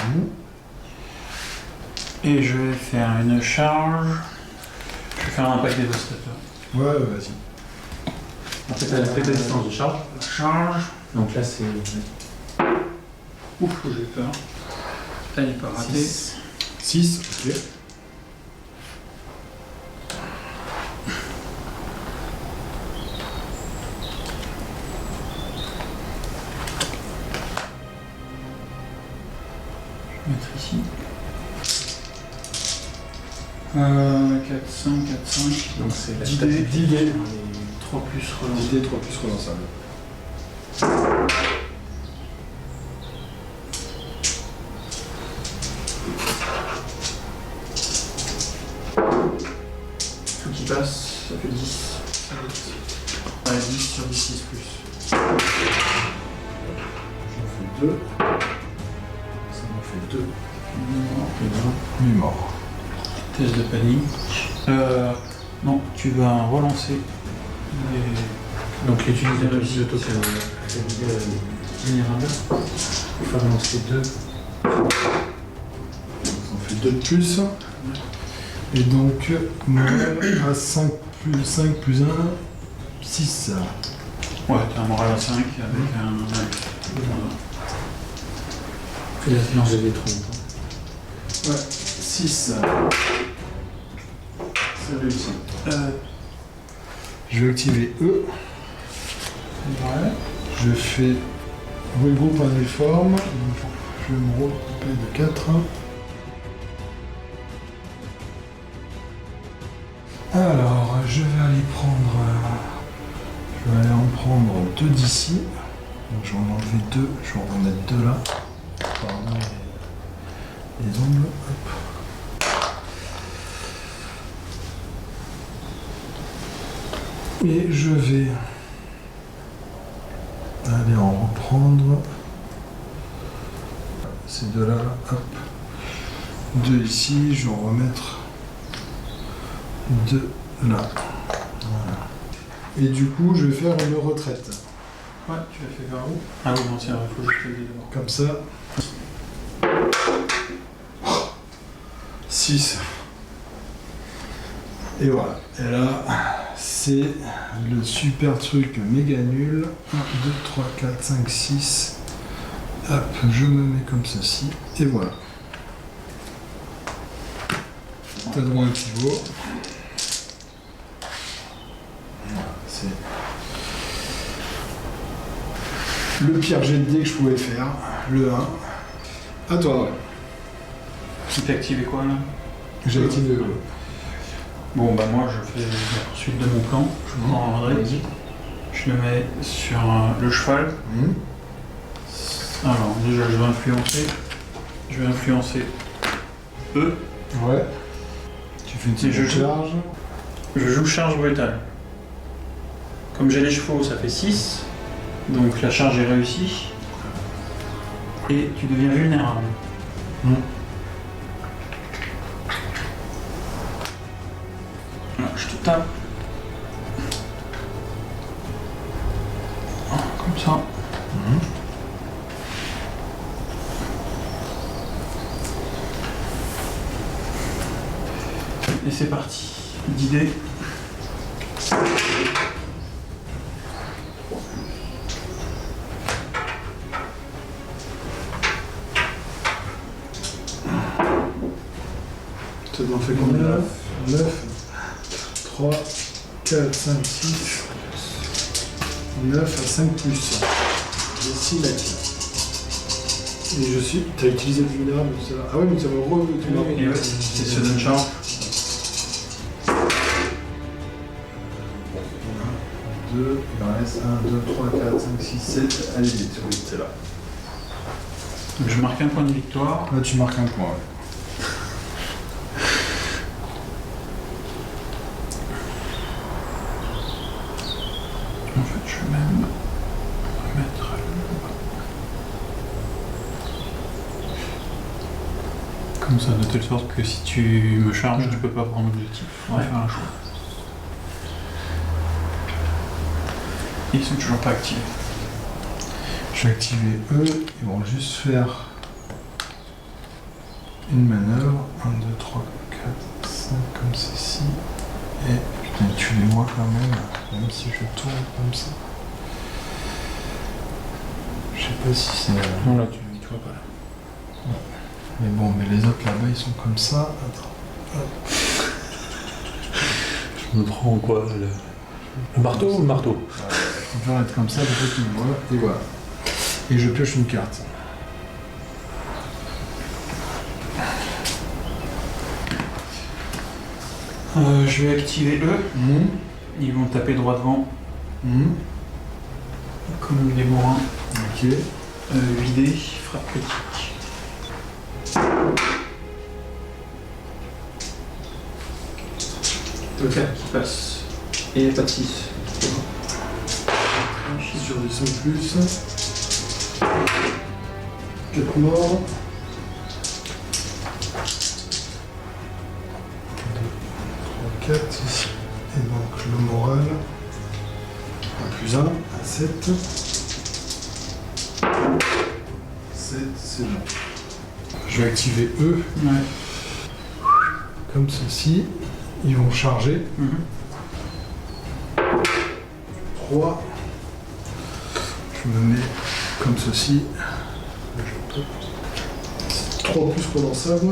S1: Et je vais faire une charge. Je vais faire un impact dévastateur.
S2: Ouais, vas-y.
S5: En fait, t'as la très belle distance de charge.
S1: Charge.
S5: Donc là, c'est.
S1: Ouf, j'ai peur. Là, il n'est pas raté.
S2: 6, ok.
S1: Je vais mettre ici. 4, 5, 4, 5.
S5: Donc c'est la
S1: 10
S5: stade
S1: dés.
S2: 10 dés.
S1: 3 plus
S2: 10
S1: relance.
S2: dés, 3 plus relançable.
S1: Tout qui passe, ça fait 10. Ouais, 10 sur 10, 6 plus.
S2: J'en fais 2. Ça m'en fait 2. Il est mort.
S1: Test de panique. Non, tu vas relancer les...
S5: Donc l'utilisateur de token vulnérable. Il faut relancer 2.
S2: Ça en fait 2 de plus. Et donc, moral à 5 plus 1, 6.
S1: Ouais, t'as un moral à 5 avec un...
S5: Fais la finance de détruire.
S2: Ouais, 6. C'est réussi. Je vais activer E.
S1: Ouais.
S2: Je fais regroupe un uniforme. Donc, je vais me regrouper de 4. Alors, je vais aller prendre. Je vais aller en prendre 2 d'ici. Donc, je vais en enlever 2. Je vais en remettre 2 là. Pardon, les ongles. Hop. Et je vais aller en reprendre ces deux là, hop, 2 ici, je vais en remettre 2 là. Voilà. Et du coup, je vais faire une retraite.
S1: Ouais, tu l'as fait vers où? Ah oui, non, c'est vrai, il faut juste le dé d'abord.
S2: Comme ça. 6. Et voilà. Et là, c'est le super truc méga nul. 1, 2, 3, 4, 5, 6. Hop, je me mets comme ceci. Et voilà. T'as droit à un pivot. Voilà, c'est le pire jet de dés que je pouvais faire. Le 1. À toi, ouais.
S1: Tu t'es activé quoi là?
S2: J'ai activé le.
S1: Bon bah moi je fais la poursuite de mon plan. Je prends André. Je le mets sur le cheval. Alors déjà je vais influencer. Je vais influencer E.
S2: Ouais. Tu fais une
S1: Et je
S2: petite charge.
S1: Je joue charge brutale. Comme j'ai les chevaux, ça fait 6. Donc la charge est réussie. Et tu deviens vulnérable. Voilà, je te tape. Comme ça. Et c'est parti. 10 dés.
S2: Ça t'en fait combien là 9, 3, 4, 5, 6, 9 à 5 plus. J'ai 6 lettres. Et je suis. T'as utilisé le vulnérable, ça va. Ah ouais, mais ça va
S1: C'est Sudden Charge.
S2: 2, il en reste 1, 2, 3, 4, 5, 6, 7. Allez vite, oui, c'est là.
S4: Donc je marque un point de victoire.
S2: Là, tu marques un point, ouais.
S4: En fait, je vais même mettre comme ça, de telle sorte que si tu me charges, tu peux pas prendre l'objectif. On va faire un choix. Ils sont toujours pas activés.
S2: Je vais activer eux, ils vont juste faire une manœuvre. 1, 2, 3, 4, 5 comme ceci. Et putain, tu les vois quand même si je tourne comme ça. Je sais pas si c'est.
S4: Non, là, tu vois pas là.
S2: Mais bon, mais les autres là-bas ils sont comme ça. Attends.
S5: Je me prends quoi le marteau ou le marteau?
S2: Je préfère être comme ça, peut-être qu'ils me voient. Et voilà. Et je pioche une carte.
S4: Je vais activer eux. Ils vont taper droit devant, comme des bourrins.
S2: Ok.
S4: Vider, frappe critique. Le 4 qui passe. Et il n'y a pas de 6.
S2: Sur du 5 plus. 4 morts. 2, 3, 4 ici. Et donc le moral. 1 plus 1 à 7. 7, c'est bon. Je vais activer eux
S4: Ouais.
S2: comme ceci. Ils vont charger. 3. Je me mets comme ceci. 3 plus relançable.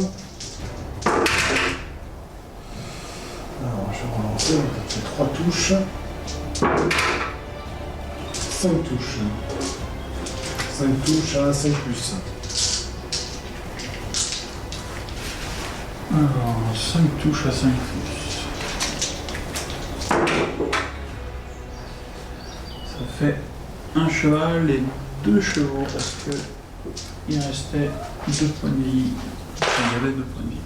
S2: Alors je vais relancer, on va faire 3 touches. 5 touches. 5 touches à 5 plus.
S4: Alors, 5 touches à 5 plus. Ça fait un cheval et 2 chevaux parce que il restait 2 points de vie. Enfin, il y avait 2 points de vie.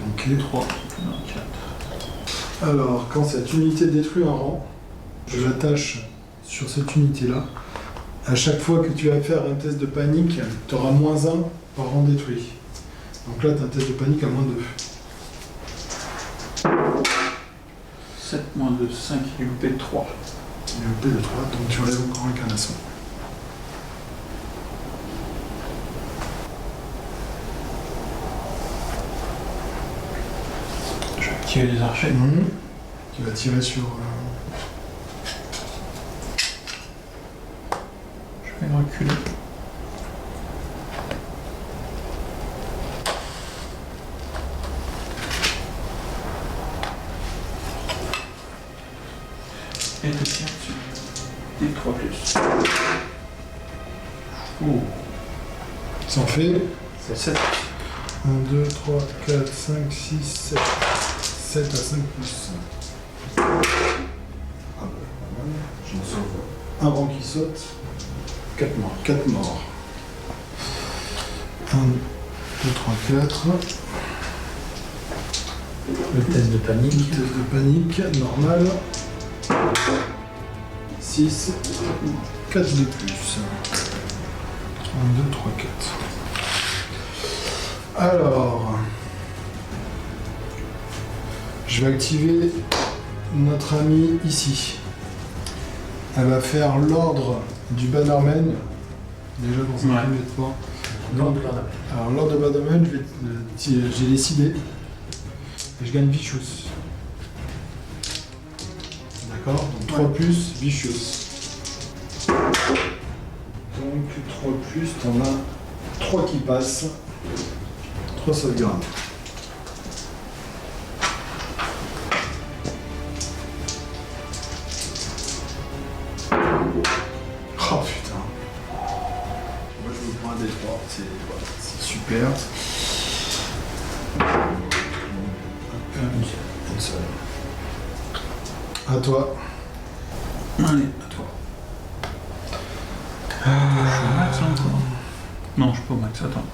S2: Ok.
S4: 3, 4.
S2: Alors, quand cette unité détruit un rang, je l'attache sur cette unité-là. À chaque fois que tu vas faire un test de panique, tu auras -1 par rang détruit. Donc là, tu as un test de panique à -2.
S4: 7 moins 2, 5, il est loupé de 3.
S2: Il est loupé de 3, donc tu enlèves encore un canasson.
S4: Je vais activer les archers.
S2: Tu vas tirer sur...
S4: Je vais reculer. Et te tiens dessus. Et 3 plus. Oh,
S2: Ça en fait
S4: c'est 7.
S2: 1, 2, 3, 4, 5, 6, 7. 7 à 5 plus. Ah bah, j'en sauve un rang qui saute. 4 morts. 4 morts. 1, 2, 3, 4.
S5: Le test de panique.
S2: Test de panique, normal. 6, 4 de plus. 1, 2, 3, 4. Alors, je vais activer notre amie ici. Elle va faire l'ordre du Bannerman, déjà dans un
S4: Ouais.
S2: premier temps.
S5: Non,
S2: Alors, l'ordre de Bannerman, j'ai décidé. Et je gagne Vicious. D'accord? Donc 3 plus, Vicious. Donc 3 plus, t'en as 3 qui passent. 3 sauvegardes. Super. Une seule. À toi.
S4: Allez, à toi. Je suis au max là encore. Non, je suis pas au max, attends.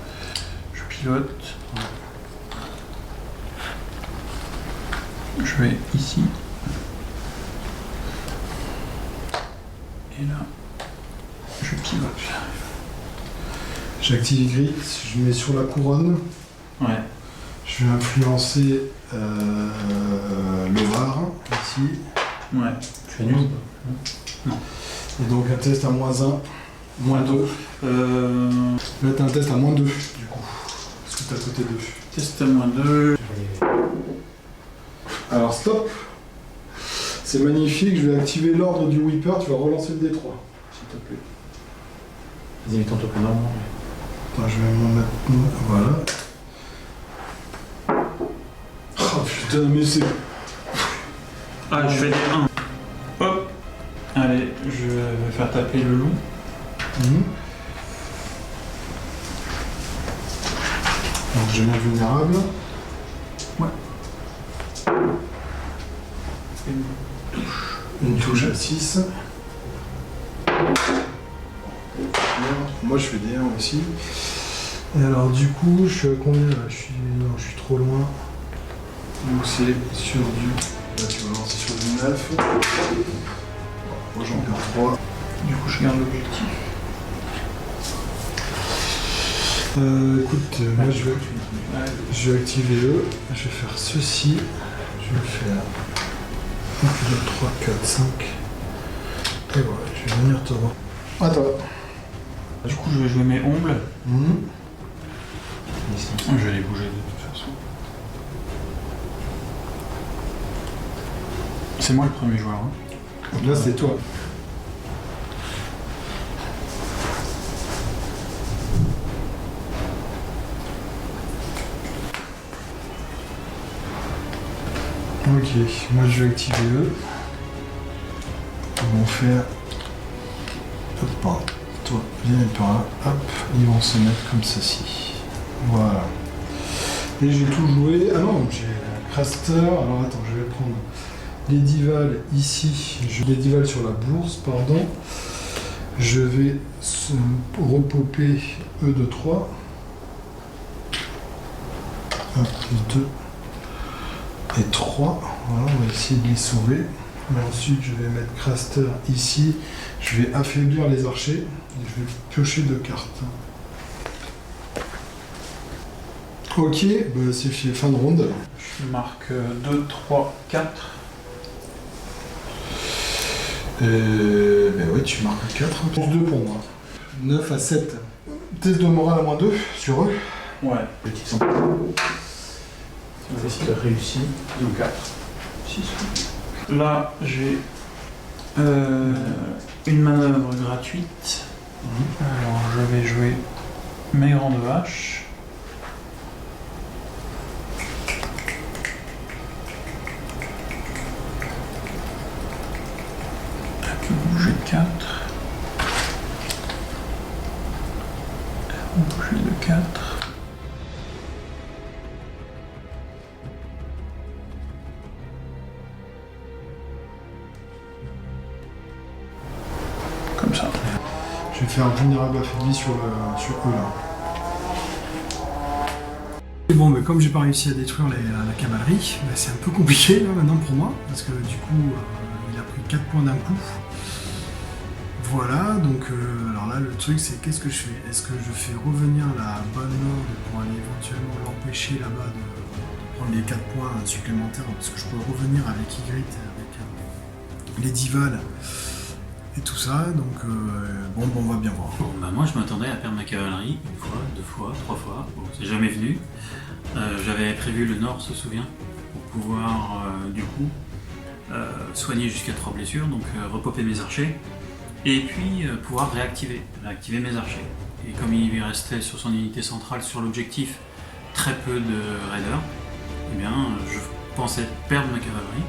S4: Je pilote. Je vais ici. Et là, je pivote.
S2: J'active Y, je mets sur la couronne.
S4: Ouais.
S2: Je vais influencer le var ici.
S4: Ouais.
S5: Tu as nul ou pas?
S2: Et donc un test à -1, -2. Là t'as un test à -2 du coup. Parce que t'as côté 2.
S4: Test à -2.
S2: Alors stop. C'est magnifique, je vais activer l'ordre du Whipper, tu vas relancer le D3. S'il te plaît.
S5: Vas-y, mets-toi un peu normalement.
S2: Attends, je vais m'en mettre. Voilà. Oh putain, mais c'est.
S4: Ah, je fais des 1. Hop. Allez, je vais faire taper le loup.
S2: Mhm. Donc je mets vulnérable. Une touche à 6. Moi je fais des 1 aussi. Et alors du coup, je suis à combien là? Non, je suis trop loin. Donc c'est sur du... Là tu vas lancer sur du 9. Moi j'en perds 3.
S4: Du coup, je garde l'objectif.
S2: Écoute, moi je vais activer E. Je vais faire ceci. Je vais faire 1, 2, 3, 4, 5. Et voilà, je vais venir te voir. À toi.
S4: Du coup, je vais jouer mes ongles.
S2: Mhm.
S4: Je vais les bouger de toute façon. C'est moi le premier joueur. Hein.
S2: Là c'est toi. Ok, moi je vais activer eux. Ils vont faire. Hop, pardon. Toi, viens par là. Hop, ils vont se mettre comme ceci. Voilà. Et j'ai tout joué. Ah non, j'ai la Craster. Alors attends, je vais prendre les divals ici. Les divals sur la bourse, pardon. Je vais repopper E de 3. 1 plus 2. Et 3, voilà, on va essayer de les sauver. Mais ensuite, je vais mettre Craster ici. Je vais affaiblir les archers. Et je vais piocher 2 cartes. Ok, bah c'est fait, fin de ronde.
S4: Je marque 2, 3, 4.
S2: Ben oui, tu marques 4. Plus 2 pour moi. 9 à 7. Test de morale à -2 sur eux.
S4: Ouais.
S5: Petit sang. Si tu as réussi.
S4: Donc 4. 6. Là, j'ai une manœuvre gratuite. Alors, je vais jouer mes grandes vaches. Je vais bouger 4. Bouger de 4. Comme ça.
S2: Je vais faire un vulnérable affaibli sur eux là. Et bon, mais comme j'ai pas réussi à détruire la cavalerie, bah, c'est un peu compliqué là maintenant pour moi, parce que du coup, il a pris 4 points d'un coup. Voilà, donc alors là le truc c'est qu'est-ce que je fais? Est-ce que je fais revenir la bonne nord pour aller éventuellement l'empêcher là-bas de prendre les 4 points supplémentaires, parce que je peux revenir avec Y, avec les divals et tout ça, donc bon, on va bien voir.
S1: Bon, bah moi je m'attendais à perdre ma cavalerie une fois, 2 fois, 3 fois. Bon, c'est jamais venu. J'avais prévu le nord, se souvient, pour pouvoir du coup soigner jusqu'à 3 blessures, donc repopper mes archers. Et puis pouvoir réactiver mes archers. Et comme il lui restait sur son unité centrale, sur l'objectif, très peu de raiders, eh bien je pensais perdre ma cavalerie,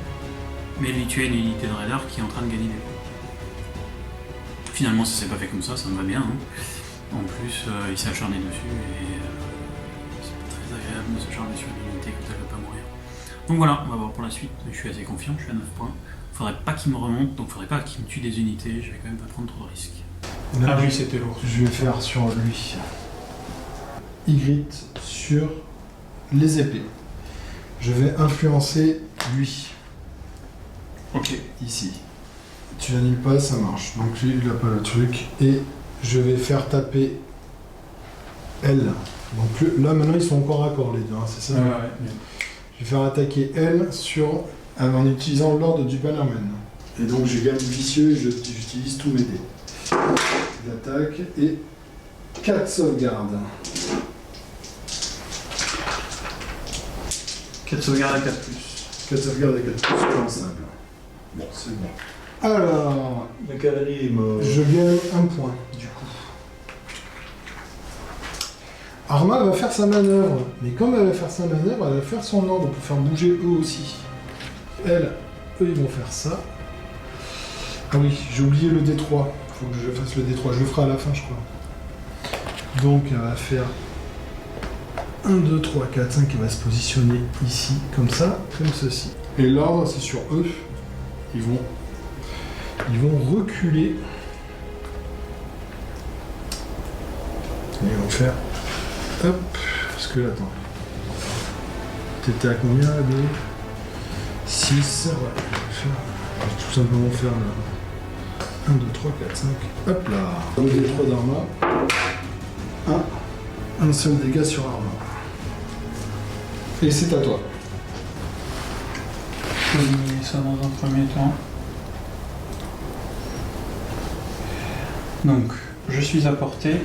S1: mais lui tuer une unité de raiders qui est en train de gagner des points. Finalement ça s'est pas fait comme ça me va bien. Hein. En plus il s'est acharné dessus de se charger sur une unité, comme ça elle va pas mourir. Donc voilà, on va voir pour la suite. Je suis assez confiant, je suis à 9 points. Faudrait pas qu'il me remonte, donc faudrait pas qu'il me tue des unités, je vais quand même pas prendre trop de risques.
S3: Là,
S4: Ah oui, c'était lourd.
S3: je vais faire sur lui. Ygritte sur les épées. Je vais influencer lui.
S4: Ok.
S3: Ici. Tu l'annules pas, ça marche. Donc lui, il a pas le truc. Et je vais faire taper elle. Donc là, maintenant, ils sont encore raccord, les deux, hein, c'est ça?
S4: Ouais.
S3: Je vais faire attaquer elle en utilisant l'ordre du Bannerman. Et donc, je gagne vicieux et j'utilise tous mes dés. J'attaque et 4 sauvegardes.
S4: 4 sauvegardes à 4+.
S3: 4 sauvegardes et 4 plus, pensable. Bon, c'est bon. Alors,
S5: La cavalerie est morte.
S3: je gagne 1 point, du coup. Arma va faire sa manœuvre, mais comme elle va faire sa manœuvre, elle va faire son ordre pour faire bouger eux aussi. Eux, ils vont faire ça. Ah oui, j'ai oublié le D3. Faut que je fasse le D3. Je le ferai à la fin, je crois. Donc, elle va faire 1, 2, 3, 4, 5. Elle va se positionner ici, comme ça, comme ceci. Et l'ordre, c'est sur eux. Ils vont reculer. Et ils vont faire... Hop, parce que là, attends. T'étais à combien là, 6. Ouais, je vais tout simplement faire le 1, 2, 3, 4, 5. Hop là. Le D3 d'Arma. Un seul dégât sur Arma. Et c'est à toi.
S4: Je vais éliminer ça dans un premier temps. Donc, je suis à portée,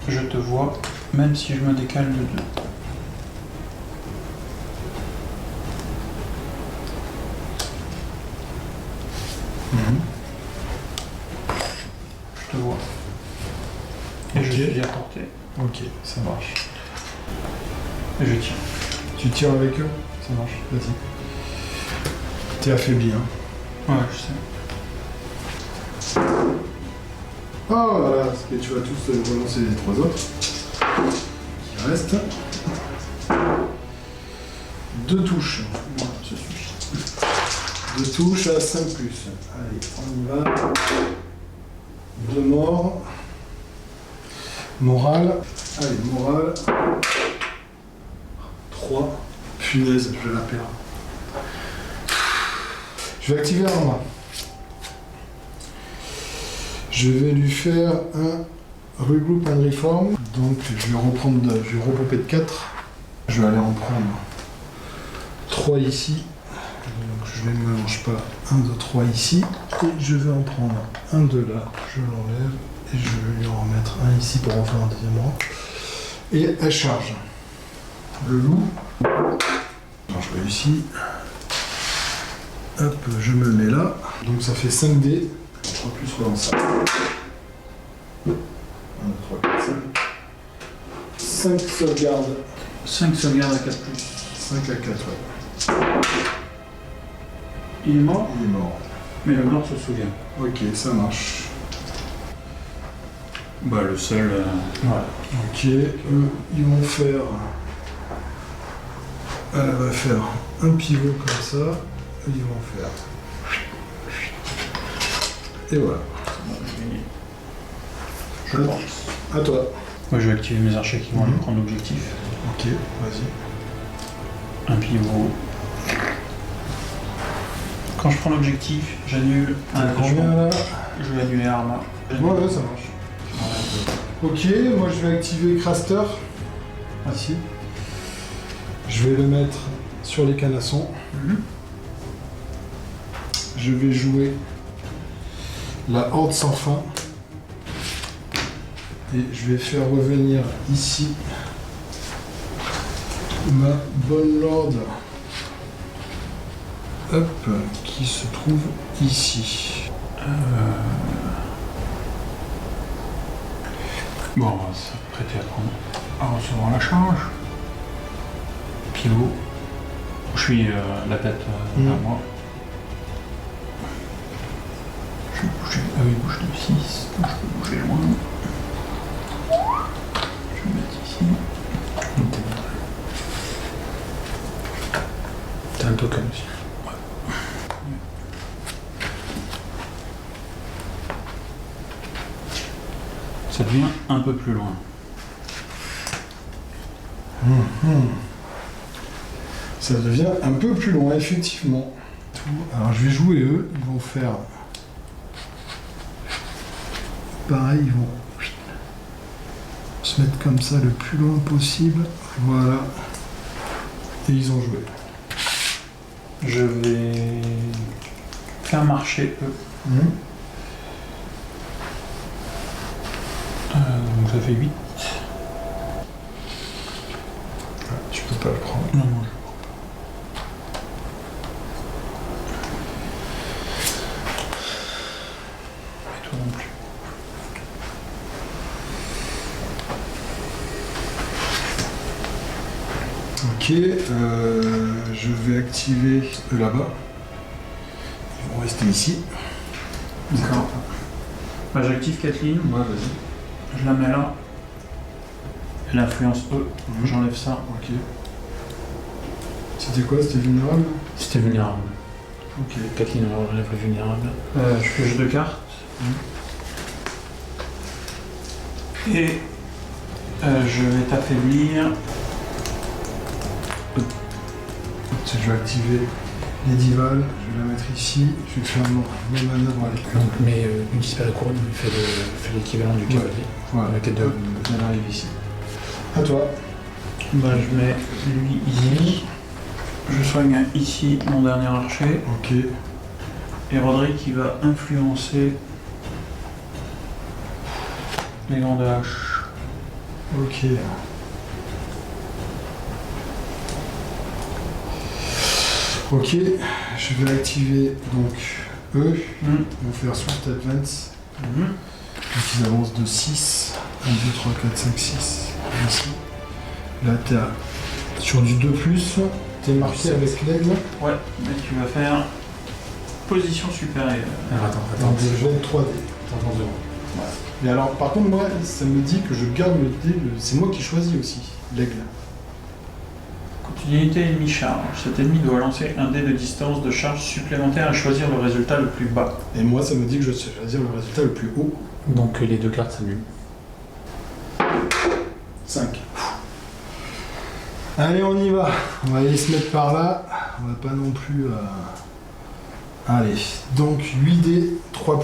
S4: je te vois, même si je me décale de 2. Je te vois. Et
S3: Ok.
S4: je suis à portée.
S3: Ok, ça marche.
S4: Et je tire.
S3: Tu tires avec eux? Ça marche, vas-y. T'es affaibli, hein.
S4: Ouais, je sais.
S3: Oh voilà, parce que tu vas tous relancer les 3 autres. Qui restent. 2 touches.
S4: Voilà, ça suffit.
S3: 2 touches à 5+. Allez, on y va. 2 morts. Morale. Allez, morale. 3. Punaise, je la perds. Je vais activer Arma. Je vais lui faire un regroup and reform. Donc je vais repopper de 4. Je vais aller en prendre 3 ici. Donc je ne mélange pas 1, 2, 3 ici. Et je vais en prendre un de là. Je l'enlève. Et je vais lui en remettre un ici pour en faire un deuxième rang. Et elle charge. Le loup. Alors je réussis. Hop, je me mets là. Donc ça fait 5 dés. 3 plus relance. 1, 2, 3, 4, 5. 5 sauvegardes.
S4: 5 sauvegardes à 4+.
S3: 5 à 4, ouais.
S4: Il est mort,
S3: Il est mort.
S4: mais le blanc se souvient.
S3: Ok, ça marche.
S4: Bah, le seul.
S3: Voilà. Ok, eux, ils vont faire... Elle va faire un pivot comme ça. Eux, ils vont faire... Et voilà.
S4: Je pense.
S3: À toi.
S4: Moi, je vais activer mes archers qui vont aller prendre l'objectif.
S3: Ok, vas-y.
S4: Un pivot. Quand je prends l'objectif, j'annule un
S3: Combien
S4: attachement.
S3: là?
S4: Je vais annuler Arma.
S3: Ouais, ça marche. Ok, moi je vais activer Craster. Ici. Je vais le mettre sur les canassons. Je vais jouer la Horde sans fin. Et je vais faire revenir ici ma bonne Lord. Hop, qui se trouve ici.
S4: Bon, on va s'apprêter à recevoir la charge. Pivot. Je suis la tête vers moi. Je vais bouger. Ah oui, bouge de 6. Donc je peux bouger loin. Je vais mettre ici.
S5: c'est un token aussi.
S4: Ça devient un peu plus loin.
S3: Ça devient un peu plus loin, effectivement. Alors je vais jouer eux, ils vont faire... Pareil, ils vont se mettre comme ça le plus loin possible. Voilà. Et ils ont joué.
S4: Je vais faire marcher eux. Donc ça fait 8.
S3: Tu peux pas le prendre.
S4: Non, non, je et toi non plus.
S3: Ok, je vais activer eux là-bas. Ils vont rester ici.
S4: D'accord. Bah, j'active Kathleen,
S3: Ouais, vas-y.
S4: je la mets là. Elle influence eux. J'enlève ça.
S3: Ok. C'était quoi? C'était vulnérable?
S5: C'était vulnérable.
S3: Ok.
S5: Kathleen relève le vulnérable.
S4: Je pioche 2 cartes. Et je vais t'affaiblir.
S3: Je vais activer les divals, je vais la mettre ici, je vais faire mon manœuvre avec eux.
S5: Donc, mais une disparaît couronne fait l'équivalent du cavalier.
S3: Voilà,
S5: La quête de-
S3: elle arrive ici. À toi.
S4: Bah, je mets lui ici. Je soigne ici mon dernier archer.
S3: Ok.
S4: Et Roderick qui va influencer les grandes haches.
S3: Ok. Ok, je vais activer donc eux, ils vont faire Swift Advance, donc ils avancent de 6, 1, 2, 3, 4, 5, 6, ici. Là t'es sur du 2+, t'es marqué avec l'aigle.
S4: Ouais, mais tu vas faire position supérieure.
S5: Alors attends.
S3: Dans des jets 3D.
S5: Attends, zéro.
S3: Mais alors par contre moi ça me dit que je garde le dé, c'est moi qui choisis aussi, l'aigle.
S4: Quand une unité ennemie charge, cet ennemi doit lancer un dé de distance de charge supplémentaire et choisir le résultat le plus bas.
S3: Et moi ça me dit que je sais choisir le résultat le plus haut.
S5: Donc les 2 cartes s'annulent.
S3: 5. Allez, on y va. On va aller se mettre par là. On va pas non plus... Allez, donc 8D, 3+.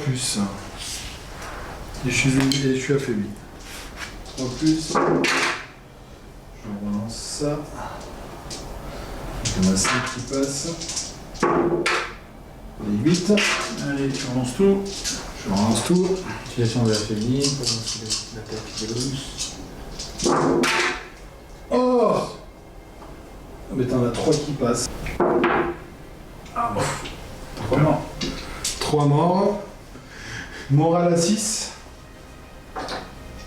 S3: Et je suis affaibli. 3+. Je relance ça. Il y en a 5 qui passent. Les 8.
S4: Allez, tu relances tout.
S3: Je relance tout.
S5: Utilisation de la féminine pour lancer l'attaque de l'os.
S3: Oh, mais t'en as 3 qui passent.
S4: Ah, 3 morts.
S3: 3 morts. Morale à 6.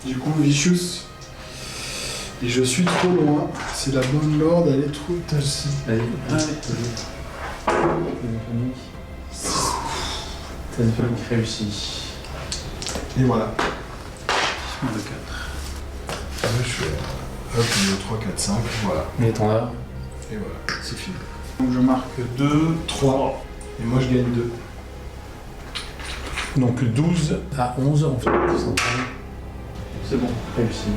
S3: Du coup, Vicious. Et je suis trop loin. C'est la bonne lord, elle est trop...
S5: Allez, T'as une panique réussie.
S3: Et voilà.
S4: Moins de 4.
S3: Là, je fais... Hop, 1, 2, 3, 4, 5. Voilà.
S5: Et t'en as.
S3: Et voilà, c'est fini.
S4: Donc je marque 2,
S3: 3. Et moi, je gagne 2.
S5: Donc 12 à 11 en fait.
S4: C'est bon.
S5: Réussi.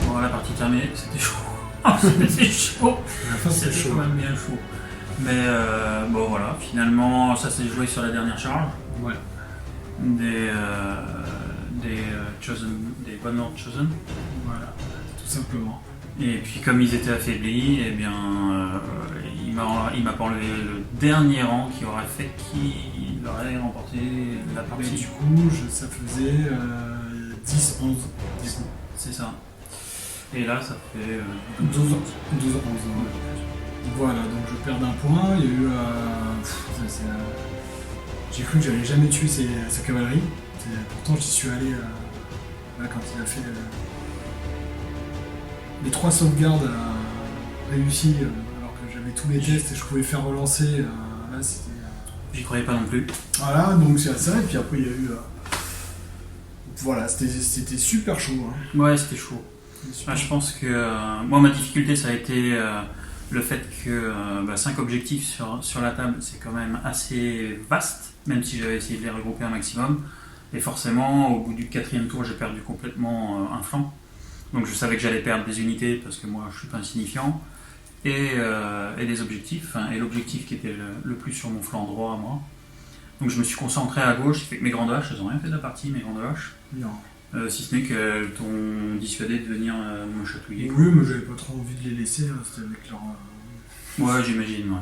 S1: Bon, la partie terminée, c'était chaud. C'était chaud.
S2: La fin, c'est
S1: C'était
S2: chaud.
S1: quand même bien chaud. Mais bon, voilà, finalement, ça s'est joué sur la dernière charge.
S2: Ouais.
S1: Des Bonne Lord Chosen.
S2: Voilà, tout simplement.
S1: Et puis, comme ils étaient affaiblis, eh bien, il m'a pas enlevé le dernier rang qui aurait fait qu'il aurait remporté la
S2: Mais
S1: partie.
S2: du coup, ça faisait 10, 11. Du coup.
S1: C'est ça. Et là, ça fait
S2: 12, 11. Voilà, donc je perds d'un point. Il y a eu. J'ai cru que j'allais jamais tuer sa cavalerie. Pourtant, j'y suis allé là, quand il a fait. Les 3 sauvegardes réussies, alors que j'avais tous les tests et je pouvais faire relancer. Là, c'était.
S1: J'y croyais pas non plus.
S2: Voilà, donc c'est ça. Et puis après, il y a eu voilà, c'était super chaud. Hein.
S1: Ouais, c'était chaud.
S2: Super
S1: Je pense que moi, ma difficulté, ça a été le fait que 5 objectifs sur la table, c'est quand même assez vaste, même si j'avais essayé de les regrouper un maximum. Et forcément, au bout du 4e tour, j'ai perdu complètement un flanc. Donc je savais que j'allais perdre des unités parce que moi, je suis pas insignifiant. Et des objectifs, et l'objectif qui était le plus sur mon flanc droit à moi. Donc je me suis concentré à gauche, j'ai fait que mes grandes haches, elles n'ont rien fait de la partie, mes grandes haches.
S2: Non.
S1: Si ce n'est qu'elles t'ont dissuadé de venir me chatouiller.
S2: Oui, mais j'avais pas trop envie de les laisser, hein, c'était avec leur...
S1: Ouais, j'imagine, ouais.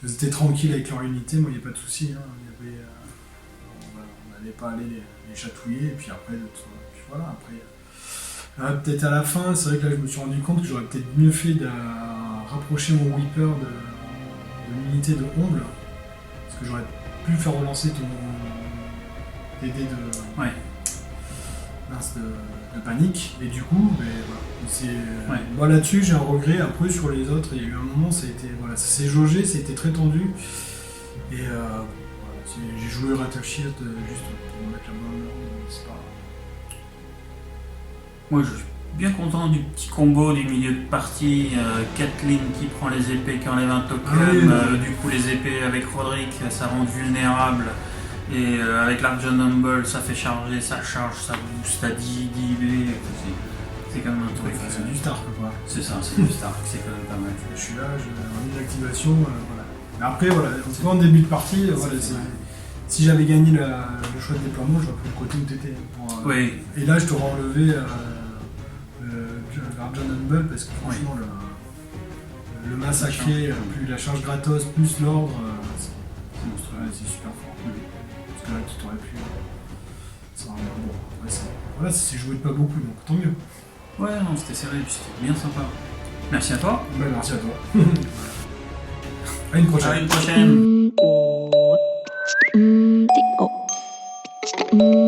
S2: Ils étaient tranquilles avec leur unité, moi il n'y a pas de souci. Hein. On n'allait pas aller les chatouiller, et puis après, puis voilà, après... peut-être à la fin, c'est vrai que là je me suis rendu compte que j'aurais peut-être mieux fait de rapprocher mon Whipper de l'unité de Omble, parce que j'aurais pu faire relancer ton dé de...
S1: Ouais.
S2: De panique, et du coup, voilà. Moi là-dessus j'ai un regret. Après sur les autres, il y a eu un moment, ça s'est jaugé, c'était très tendu, et j'ai joué Rattle Shield juste pour mettre la main, c'est pas...
S1: Moi je suis bien content du petit combo du milieu de partie, Kathleen qui prend les épées, qui enlève un token, du coup les épées avec Roderick ça rend vulnérable. Et avec l'Argent Humble, ça fait charger, ça charge, ça booste à 10 IB. C'est quand même un truc.
S2: C'est du Stark quoi.
S1: C'est ça, c'est du Stark, c'est quand même pas mal.
S2: Je suis là, j'ai une activation, voilà. Mais après, voilà, en tout cas en début de partie, voilà, si j'avais gagné le choix de déploiement, j'aurais pris le côté où t'étais.
S1: Oui.
S2: Et là, je t'aurais enlevé l'Argent Humble parce que franchement, le massacrer, plus la charge gratos, plus l'ordre, c'est monstrueux, c'est super fort. Parce que là, tu t'aurais pu. Bon, après, voilà, c'est joué de pas beaucoup, donc tant mieux.
S1: Ouais, non, c'était serré, puis c'était bien sympa. Merci à toi.
S2: Ouais, merci à toi. À une prochaine.
S1: À une prochaine.